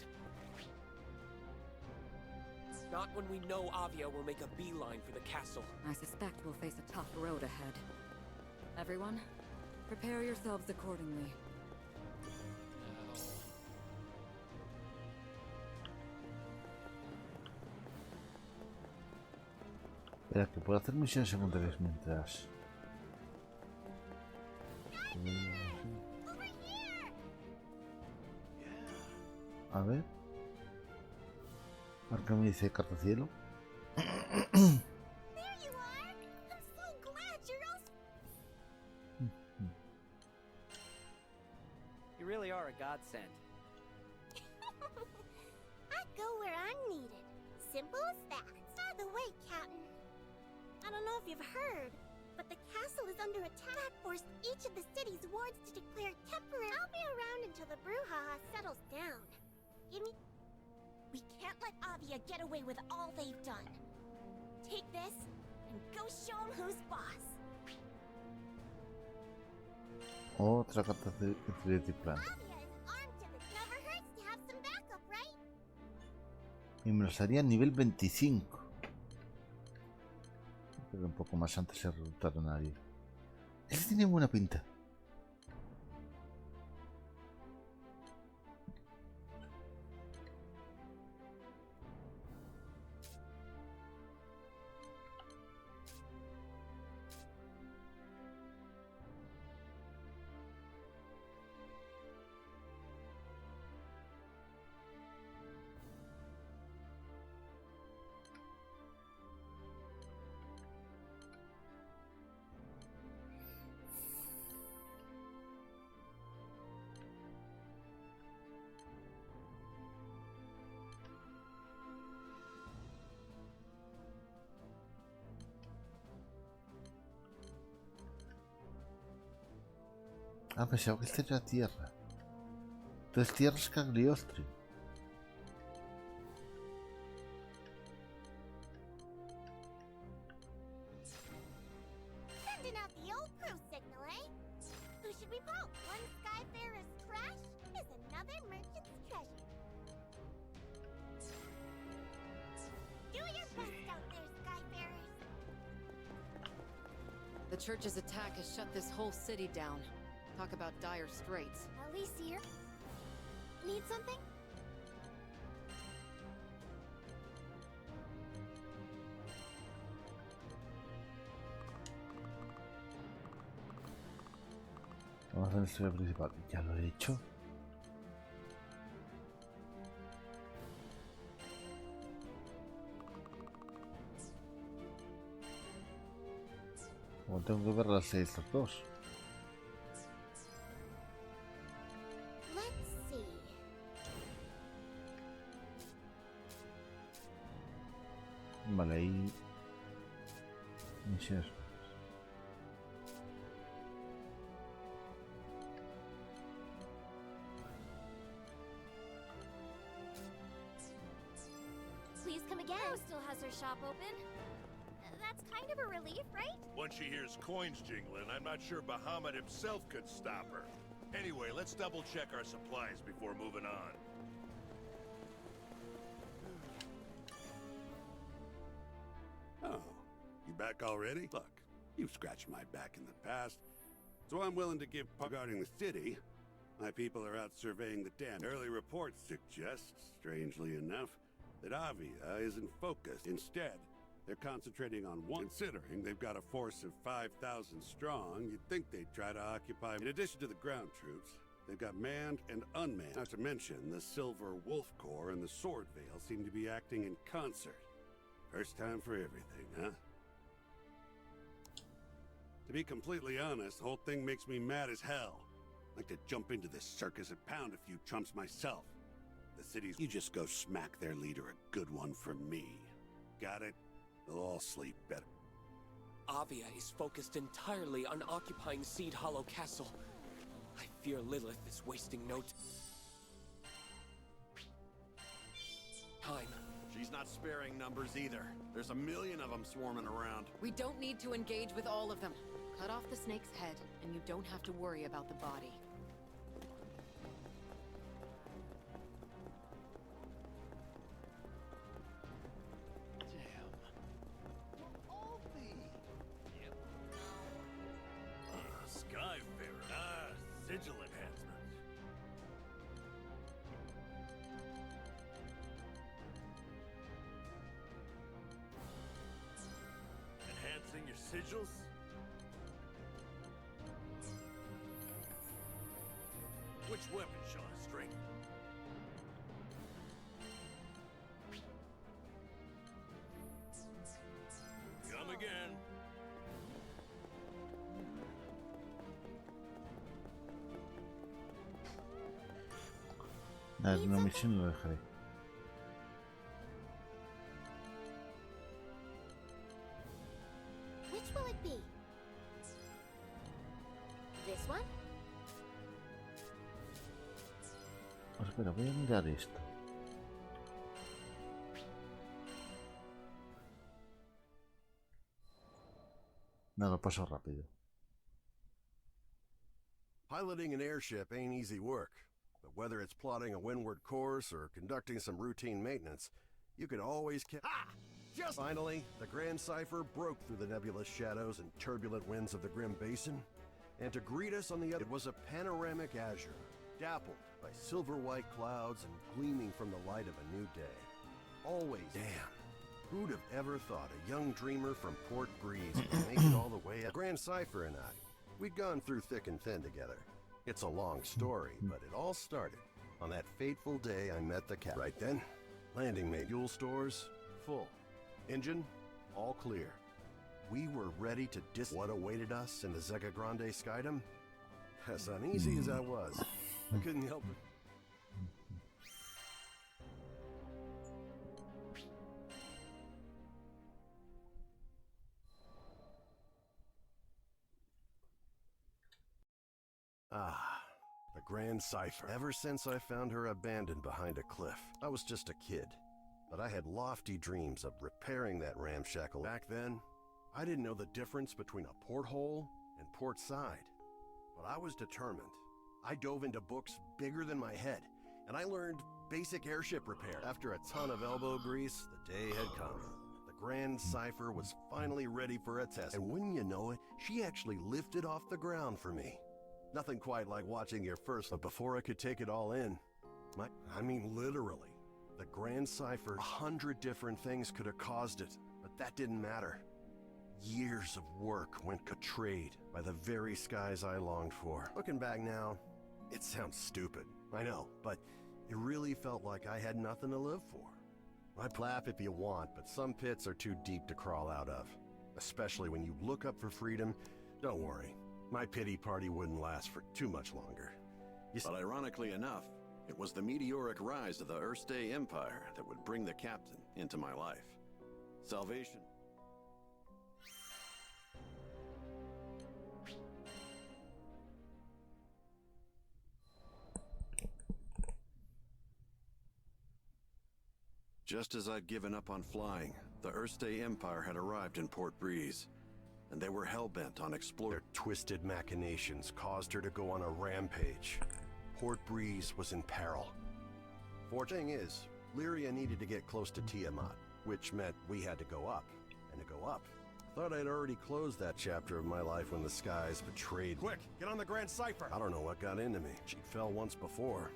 Not when we know Avia will make a beeline for the castle. I suspect we'll face a tough road ahead. Everyone, prepare yourselves accordingly. Espera, que puedo hacer misiones secundarias mientras... A ver. A ver qué me dice carta cielo. There you are! I'm so glad you're all... You really are a godsend. I go where I'm needed. Simple as that. By the way, Captain, I don't know if you've heard, but the castle is under attack. That forced each of the city's wards to declare temporary... I'll be around until the brouhaha settles down. Give me... We can't let Avia get away with all they've done. Take this, and go show them who's boss. Otra carta de tripulación. Avia is armed to the... Never hurts to have some backup, right? Y me los haría nivel 25. Pero un poco más antes de reclutar a nadie. Este tiene buena pinta. Ah, pensaba que esta era tierra. Entonces tierra es Cagliostro. Sending out the old crew signal, eh? Who should we poke? One Skyfarer's trash is another merchant's treasure. Do your best out there, Skyfarers. The church's attack has shut this whole city down. Talk about dire straits. Alicia, need something? Vamos a ver la historia principal. Ya lo he hecho. Como tengo que ver las de estas dos. Let's see. Vale, ahí. Misiones. Please come again. Rose still has her shop open. That's kind of a relief, right? Once she hears coins jingling, I'm not sure Bahamut himself could stop her. Anyway, let's double check our supplies before moving on. Oh, you back already? Look, you've scratched my back in the past, so I'm willing to give regarding the city. My people are out surveying the dam. Early reports suggest, strangely enough, that Avia isn't focused. Instead, they're concentrating on one. Considering they've got a force of 5,000 strong, you'd think they'd try to occupy. In addition to the ground troops, they've got manned and unmanned. Not to mention, the Silver Wolf Corps and the Sword Veil seem to be acting in concert. First time for everything, huh? To be completely honest, the whole thing makes me mad as hell. I'd like to jump into this circus and pound a few trumps myself. The cities, you just go smack their leader a good one for me. Got it? They'll all sleep better. Avia is focused entirely on occupying Seed Hollow Castle. I fear Lilith is wasting no time. She's not sparing numbers either. There's a million of them swarming around. We don't need to engage with all of them. Cut off the snake's head, and you don't have to worry about the body. Skyfarer. Sigil enhancement. Enhancing your sigils? Which weapon shall I strengthen? Come again. Una misión lo dejaré. Which will it be? This one? Espera, voy a mirar esto. No, lo paso rápido. Piloting an airship ain't easy work, but whether it's plotting a windward course or conducting some routine maintenance, you can always Finally, the Grand Cipher broke through the nebulous shadows and turbulent winds of the Grim Basin, and to greet us on the other, it was a panoramic azure, dappled by silver-white clouds and gleaming from the light of a new day. Always. Damn. Who'd have ever thought a young dreamer from Port Breeze would make it all the way up? Grand Cipher and I, we'd gone through thick and thin together. It's a long story, but it all started on that fateful day I met the cat. Right then, landing made fuel stores full. Engine, all clear. We were ready to what awaited us in the Zega Grande Skydom? As uneasy as I was, I couldn't help it. Ah, the Grand Cipher. Ever since I found her abandoned behind a cliff, I was just a kid. But I had lofty dreams of repairing that ramshackle. Back then, I didn't know the difference between a porthole and port side. But I was determined. I dove into books bigger than my head, and I learned basic airship repair. After a ton of elbow grease, the day had come. The Grand Cipher was finally ready for a test, and wouldn't you know it, she actually lifted off the ground for me. Nothing quite like watching your first, but before I could take it all in, I mean literally, the Grand Cipher, 100 different things could have caused it, but that didn't matter. Years of work went betrayed by the very skies I longed for. Looking back now, it sounds stupid, I know, but it really felt like I had nothing to live for. I'd laugh if you want, but some pits are too deep to crawl out of. Especially when you look up for freedom. Don't worry, my pity party wouldn't last for too much longer. But ironically enough, it was the meteoric rise of the Erste Empire that would bring the captain into my life. Salvation. Just as I'd given up on flying, the Erste Empire had arrived in Port Breeze, and they were hell-bent on exploring. Their twisted machinations caused her to go on a rampage. Port Breeze was in peril. Thing is, Lyria needed to get close to Tiamat, which meant we had to go up, and to go up. Thought I'd already closed that chapter of my life when the skies betrayed. Quick, get on the Grand Cipher! I don't know what got into me. She fell once before.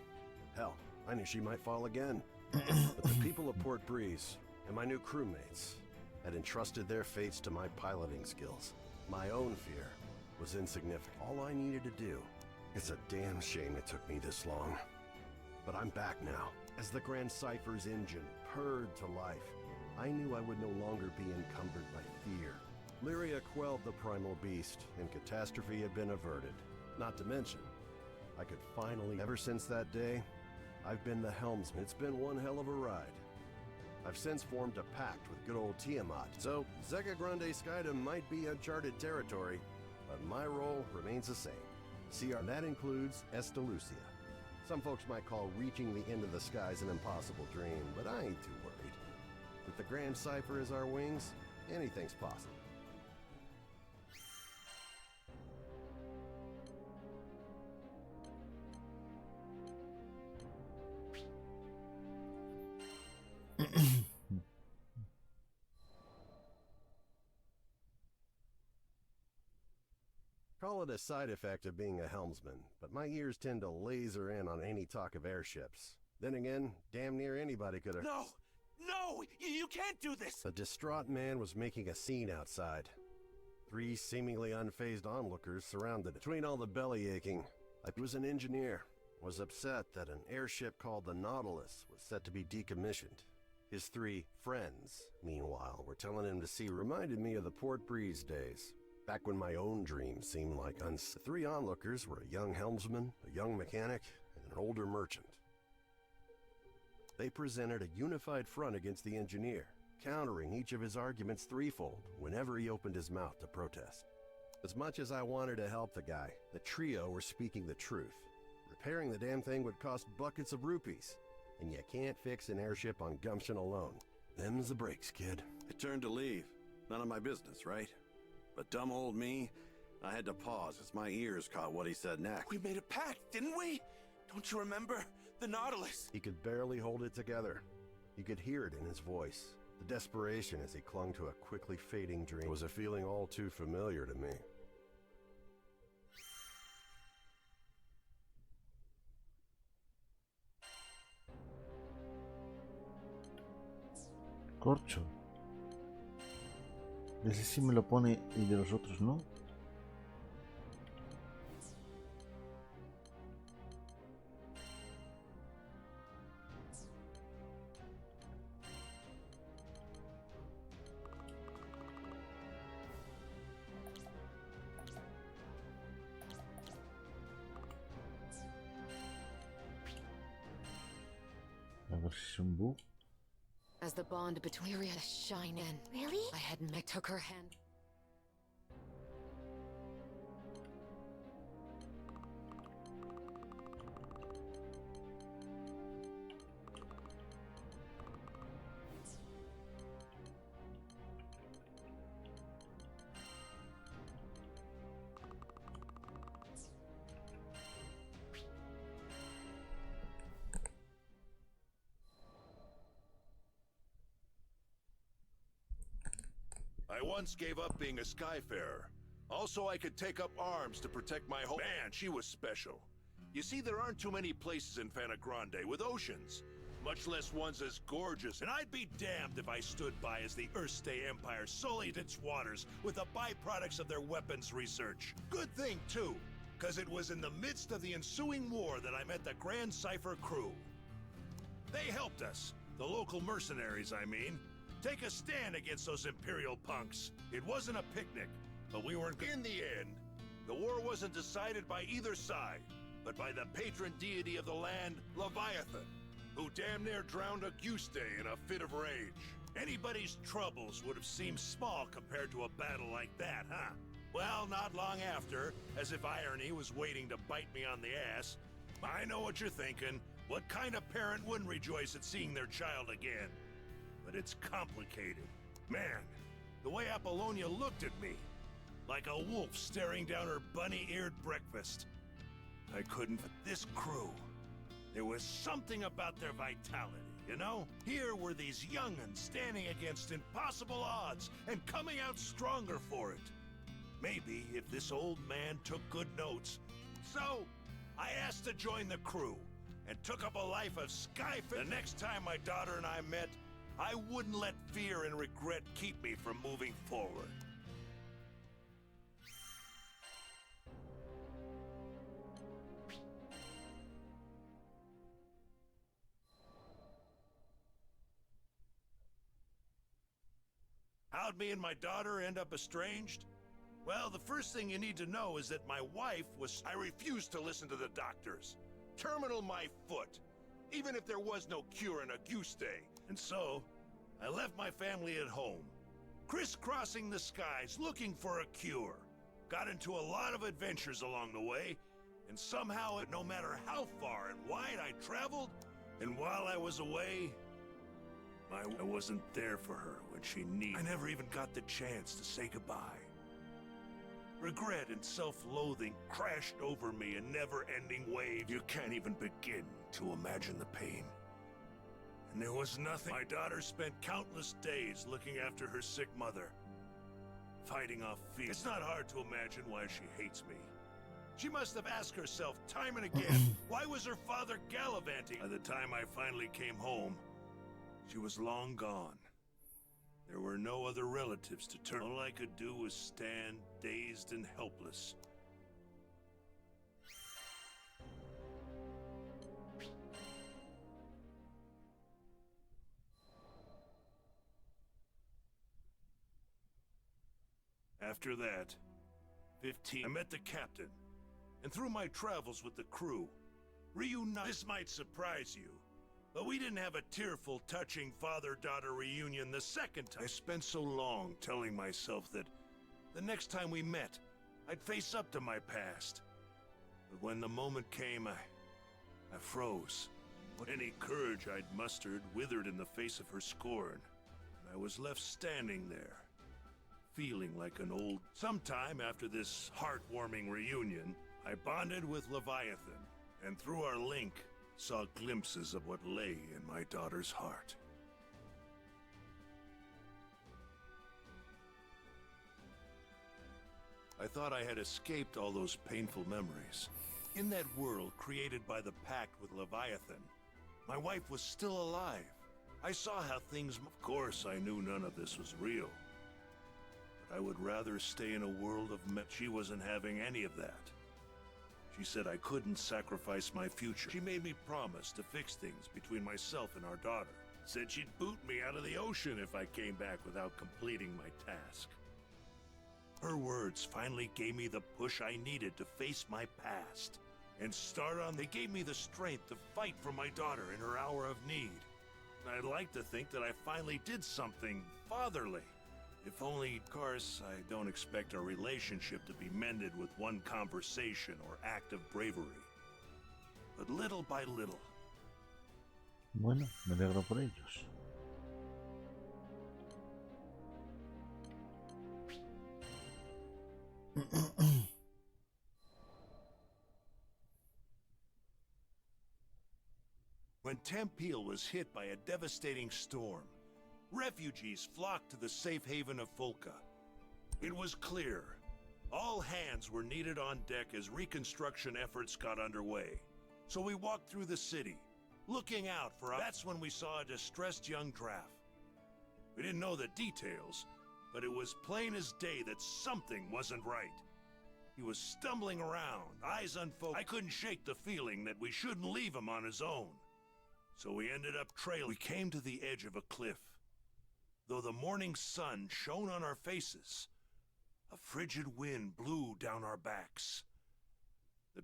Hell, I knew she might fall again. But the people of Port Breeze, and my new crewmates, had entrusted their fates to my piloting skills. My own fear was insignificant. All I needed to do. It's a damn shame it took me this long. But I'm back now. As the Grand Cipher's engine purred to life, I knew I would no longer be encumbered by fear. Lyria quelled the primal beast, and catastrophe had been averted. Not to mention, I could finally... Ever since that day, I've been the helmsman. It's been one hell of a ride. I've since formed a pact with good old Tiamat, so Zega Grande Skydom might be uncharted territory, but my role remains the same. That includes Estalucia. Some folks might call reaching the end of the skies an impossible dream, but I ain't too worried. With the Grand Cipher as our wings, anything's possible. Call it a side effect of being a helmsman, but my ears tend to laser in on any talk of airships. Then again, damn near anybody could have... No! No! You can't do this! A distraught man was making a scene outside. 3 seemingly unfazed onlookers surrounded it. Between all the belly aching, I was an engineer. Was upset that an airship called the Nautilus was set to be decommissioned. His 3 friends, meanwhile, were telling him to see. Reminded me of the Port Breeze days. Back when my own dreams seemed like The 3 onlookers were a young helmsman, a young mechanic, and an older merchant. They presented a unified front against the engineer, countering each of his arguments threefold whenever he opened his mouth to protest. As much as I wanted to help the guy, the trio were speaking the truth. Repairing the damn thing would cost buckets of rupees, and you can't fix an airship on gumption alone. Them's the breaks, kid. I turned to leave. None of my business, right? But dumb old me, I had to pause as my ears caught what he said next. We made a pact, didn't we? Don't you remember? The Nautilus. He could barely hold it together. You could hear it in his voice. The desperation as he clung to a quickly fading dream was a feeling all too familiar to me. Corcho. Ese sí me lo pone y de los otros no. A ver si es un bug. As the bond between Lyria shine in. Really? I took her hand. I once gave up being a skyfarer. Also, I could take up arms to protect my home. Man, she was special. You see, there aren't too many places in Fana Grande with oceans, much less ones as gorgeous. And I'd be damned if I stood by as the Erste Empire sullied its waters with the byproducts of their weapons research. Good thing, too, because it was in the midst of the ensuing war that I met the Grand Cipher crew. They helped us, the local mercenaries, I mean, take a stand against those Imperial punks. It wasn't a picnic, but we weren't. In the end, the war wasn't decided by either side, but by the patron deity of the land, Leviathan, who damn near drowned Auguste in a fit of rage. Anybody's troubles would have seemed small compared to a battle like that, huh? Well, not long after, as if irony was waiting to bite me on the ass, I know what you're thinking. What kind of parent wouldn't rejoice at seeing their child again? But it's complicated. Man, the way Apollonia looked at me, like a wolf staring down her bunny-eared breakfast. I couldn't. But this crew, there was something about their vitality, you know? Here were these young'uns standing against impossible odds and coming out stronger for it. Maybe if this old man took good notes. So, I asked to join the crew and took up a life of skyfishing. The next time my daughter and I met, I wouldn't let fear and regret keep me from moving forward. How'd me and my daughter end up estranged? Well, the first thing you need to know is that my wife was... I refused to listen to the doctors. Terminal my foot, even if there was no cure in Auguste. And so, I left my family at home, crisscrossing the skies looking for a cure. Got into a lot of adventures along the way, and somehow, no matter how far and wide I traveled, and while I was away, I wasn't there for her when she needed. I never even got the chance to say goodbye. Regret and self-loathing crashed over me in never-ending waves. You can't even begin to imagine the pain. And there was nothing. My daughter spent countless days looking after her sick mother, fighting off fear. It's not hard to imagine why she hates me. She must have asked herself time and again, why was her father gallivanting? By the time I finally came home, she was long gone. There were no other relatives to turn. All I could do was stand, dazed and helpless. After that, 15, I met the captain, and through my travels with the crew, reunited. This might surprise you, but we didn't have a tearful, touching father-daughter reunion the second time. I spent so long telling myself that the next time we met, I'd face up to my past. But when the moment came, I froze. Any courage I'd mustered withered in the face of her scorn. I was left standing there, feeling like an old... Sometime after this heartwarming reunion, I bonded with Leviathan, and through our link, saw glimpses of what lay in my daughter's heart. I thought I had escaped all those painful memories. In that world created by the pact with Leviathan, my wife was still alive. I saw how things... Of course, I knew none of this was real. But I would rather stay in a world of... She wasn't having any of that. She said I couldn't sacrifice my future. She made me promise to fix things between myself and our daughter. Said she'd boot me out of the ocean if I came back without completing my task. Her words finally gave me the push I needed to face my past and start on. They gave me the strength to fight for my daughter in her hour of need. I'd like to think that I finally did something fatherly. If only, of course, I don't expect our relationship to be mended with one conversation or act of bravery. But little by little. Bueno, me alegro por ellos. When Tempeal was hit by a devastating storm, refugees flocked to the safe haven of Folca, It was clear. All hands were needed on deck as reconstruction efforts got underway. So we walked through the city, looking out for... That's when we saw a distressed young draft. We didn't know the details, but it was plain as day that something wasn't right. He was stumbling around, eyes unfocused. I couldn't shake the feeling that we shouldn't leave him on his own. So we ended up trailing. We came to the edge of a cliff. Though the morning sun shone on our faces, a frigid wind blew down our backs.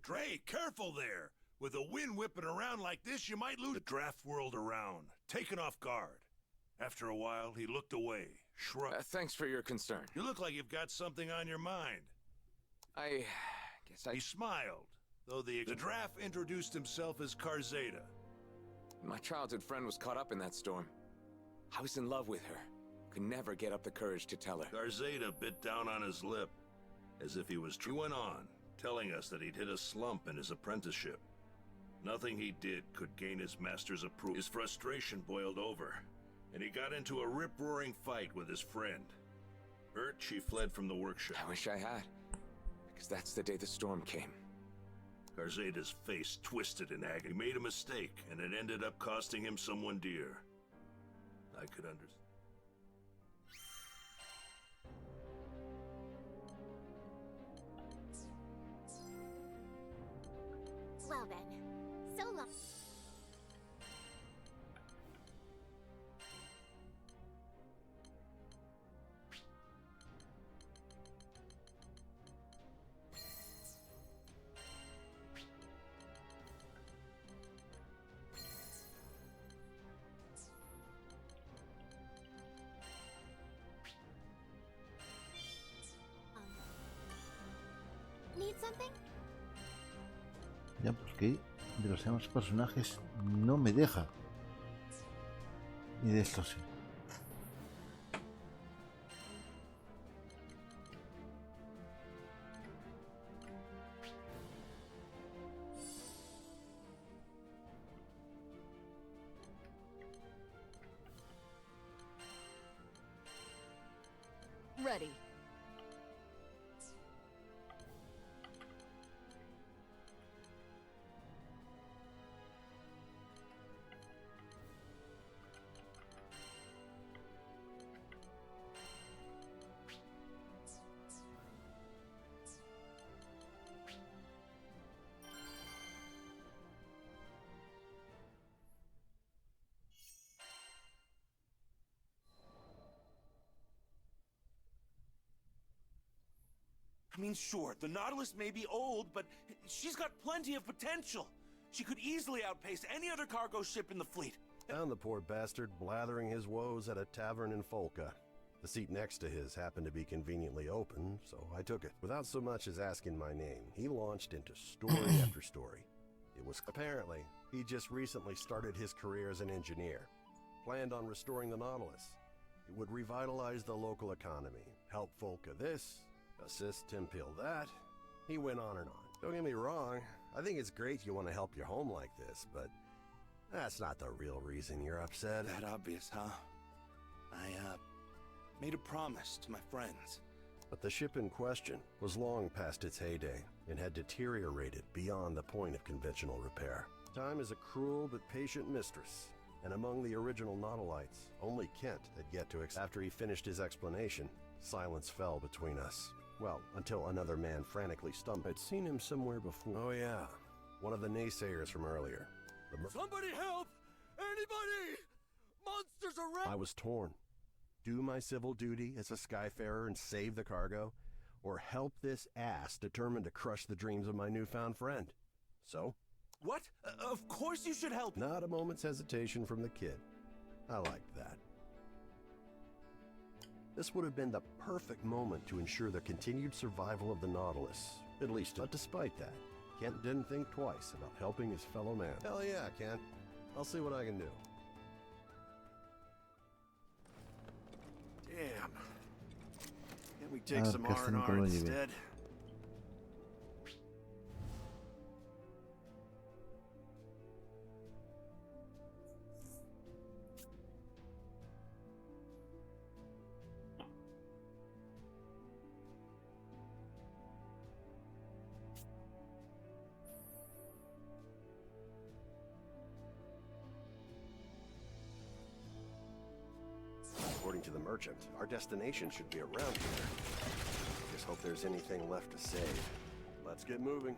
Hey, careful there! With a wind whipping around like this, you might lose... The draft whirled around, taken off guard. After a while, he looked away, shrugged. Thanks for your concern. You look like you've got something on your mind. I guess He smiled, though the draft introduced himself as Karzeda. My childhood friend was caught up in that storm. I was in love with her. Could never get up the courage to tell her. Karzeda bit down on his lip, as if he was... He went on, telling us that he'd hit a slump in his apprenticeship. Nothing he did could gain his master's approval. His frustration boiled over, and he got into a rip-roaring fight with his friend. Hurt, she fled from the workshop. I wish I had, because that's the day the storm came. Karzeda's face twisted in agony. He made a mistake, and it ended up costing him someone dear. I could understand. Well then, so long. Need something? Ya, porque de los demás personajes no me deja. Y de esto sí. Ready. I mean, sure, the Nautilus may be old, but she's got plenty of potential. She could easily outpace any other cargo ship in the fleet. Found the poor bastard blathering his woes at a tavern in Folka. The seat next to his happened to be conveniently open, so I took it. Without so much as asking my name, he launched into story after story. It was apparently he just recently started his career as an engineer. Planned on restoring the Nautilus. It would revitalize the local economy, help Folka this, assist Timpil that. He went on and on. Don't get me wrong, I think it's great you want to help your home like this, but that's not the real reason you're upset. That obvious, huh? I, made a promise to my friends. But the ship in question was long past its heyday and had deteriorated beyond the point of conventional repair. Time is a cruel but patient mistress, and among the original Nautilites, only Kent had yet to After he finished his explanation, silence fell between us. Well, until another man frantically stumbled. I'd seen him somewhere before. Oh yeah, one of the naysayers from earlier. Somebody help! Anybody! Monsters around! I was torn. Do my civil duty as a Skyfarer and save the cargo, or help this ass determined to crush the dreams of my newfound friend. So? What? Of course you should help! Not a moment's hesitation from the kid. I liked that. This would have been the perfect moment to ensure the continued survival of the Nautilus. At least, but despite that, Kent didn't think twice about helping his fellow man. Hell yeah, Kent. I'll see what I can do. Damn. Can't we take some R&R instead? According to the merchant, our destination should be around here. Just hope there's anything left to save. Let's get moving.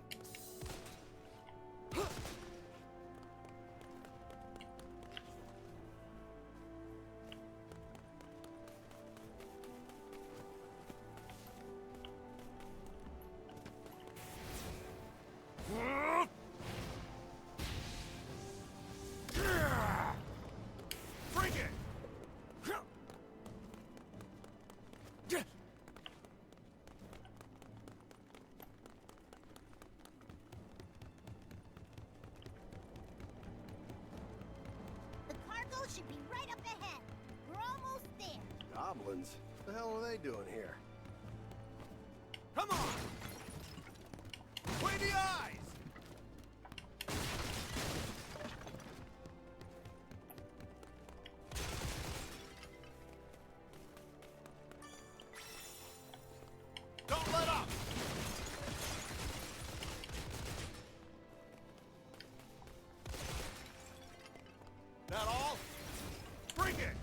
Should be right up ahead. We're almost there. Goblins? What the hell are they doing here? Come on! Play the eyes! Don't let up! That all? Bring it!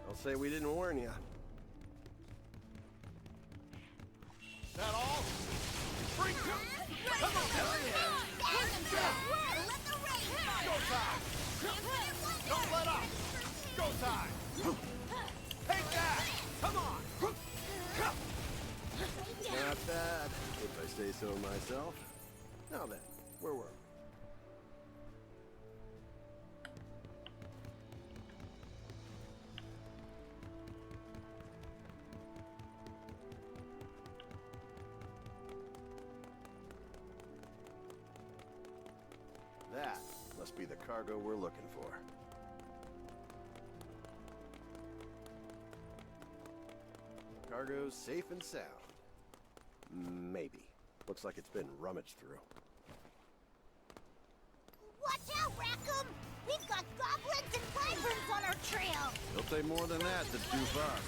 I'll say we didn't warn you. That all? Bring it! Come on! Hell yeah! Go time! Don't let up! Go time! Take that! Come on! Not bad, if I say so myself. Now then, where were we? That must be the cargo we're looking for. Cargo's safe and sound. Maybe. Looks like it's been rummaged through. Watch out, Rackham! We've got goblins and wyverns on our trail! It'll take more than that to dupe us.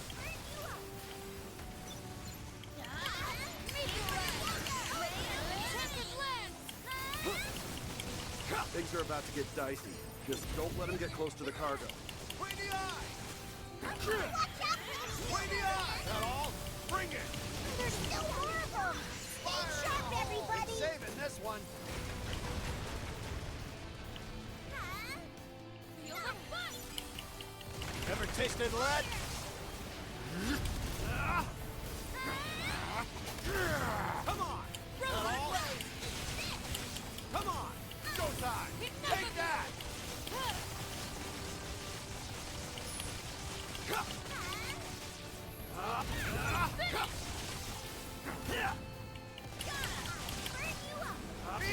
Things are about to get dicey. Just don't let them get close to the cargo. Play the eye! Watch out! Play the eye! That all? Bring it! There's still more of them! Stay sharp, everybody! Saving this one! Ever tasted lead? Come on! That all? Come on! Go time! Take that!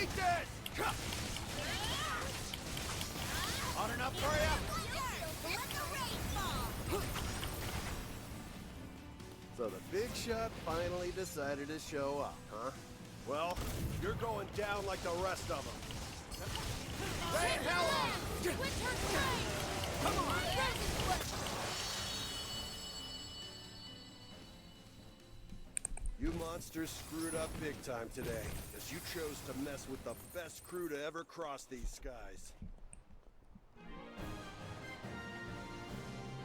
Eat this! Hot enough for you? So the big shot finally decided to show up, huh? Well, you're going down like the rest of them. Hey, hell on! Come on! You monsters screwed up big time today, as you chose to mess with the best crew to ever cross these skies.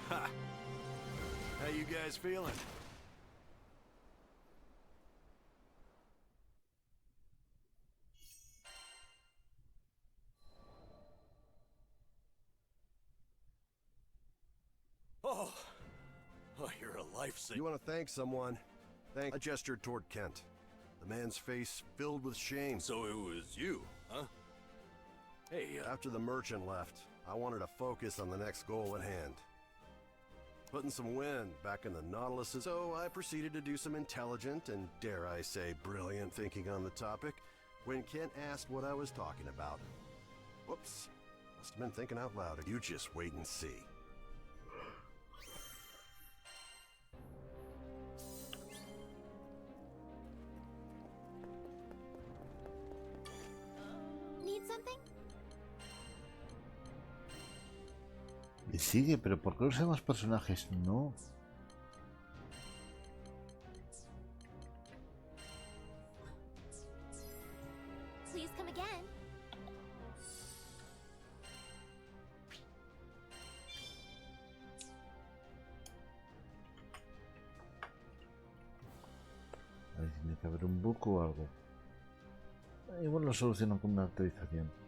Ha! How you guys feeling? Oh, you're a lifesaver. You want to thank someone? I gestured toward Kent. The man's face filled with shame. So it was you, huh? Hey, After the merchant left, I wanted to focus on the next goal at hand. Putting some wind back in the Nautilus's, so I proceeded to do some intelligent and, dare I say, brilliant thinking on the topic when Kent asked what I was talking about. Whoops. Must have been thinking out loud. You just wait and see. Need something? sigue, pero ¿por qué los demás personajes no? Please come again. A ver, tiene que haber un bug o algo. Igual lo solucionan con una actualización.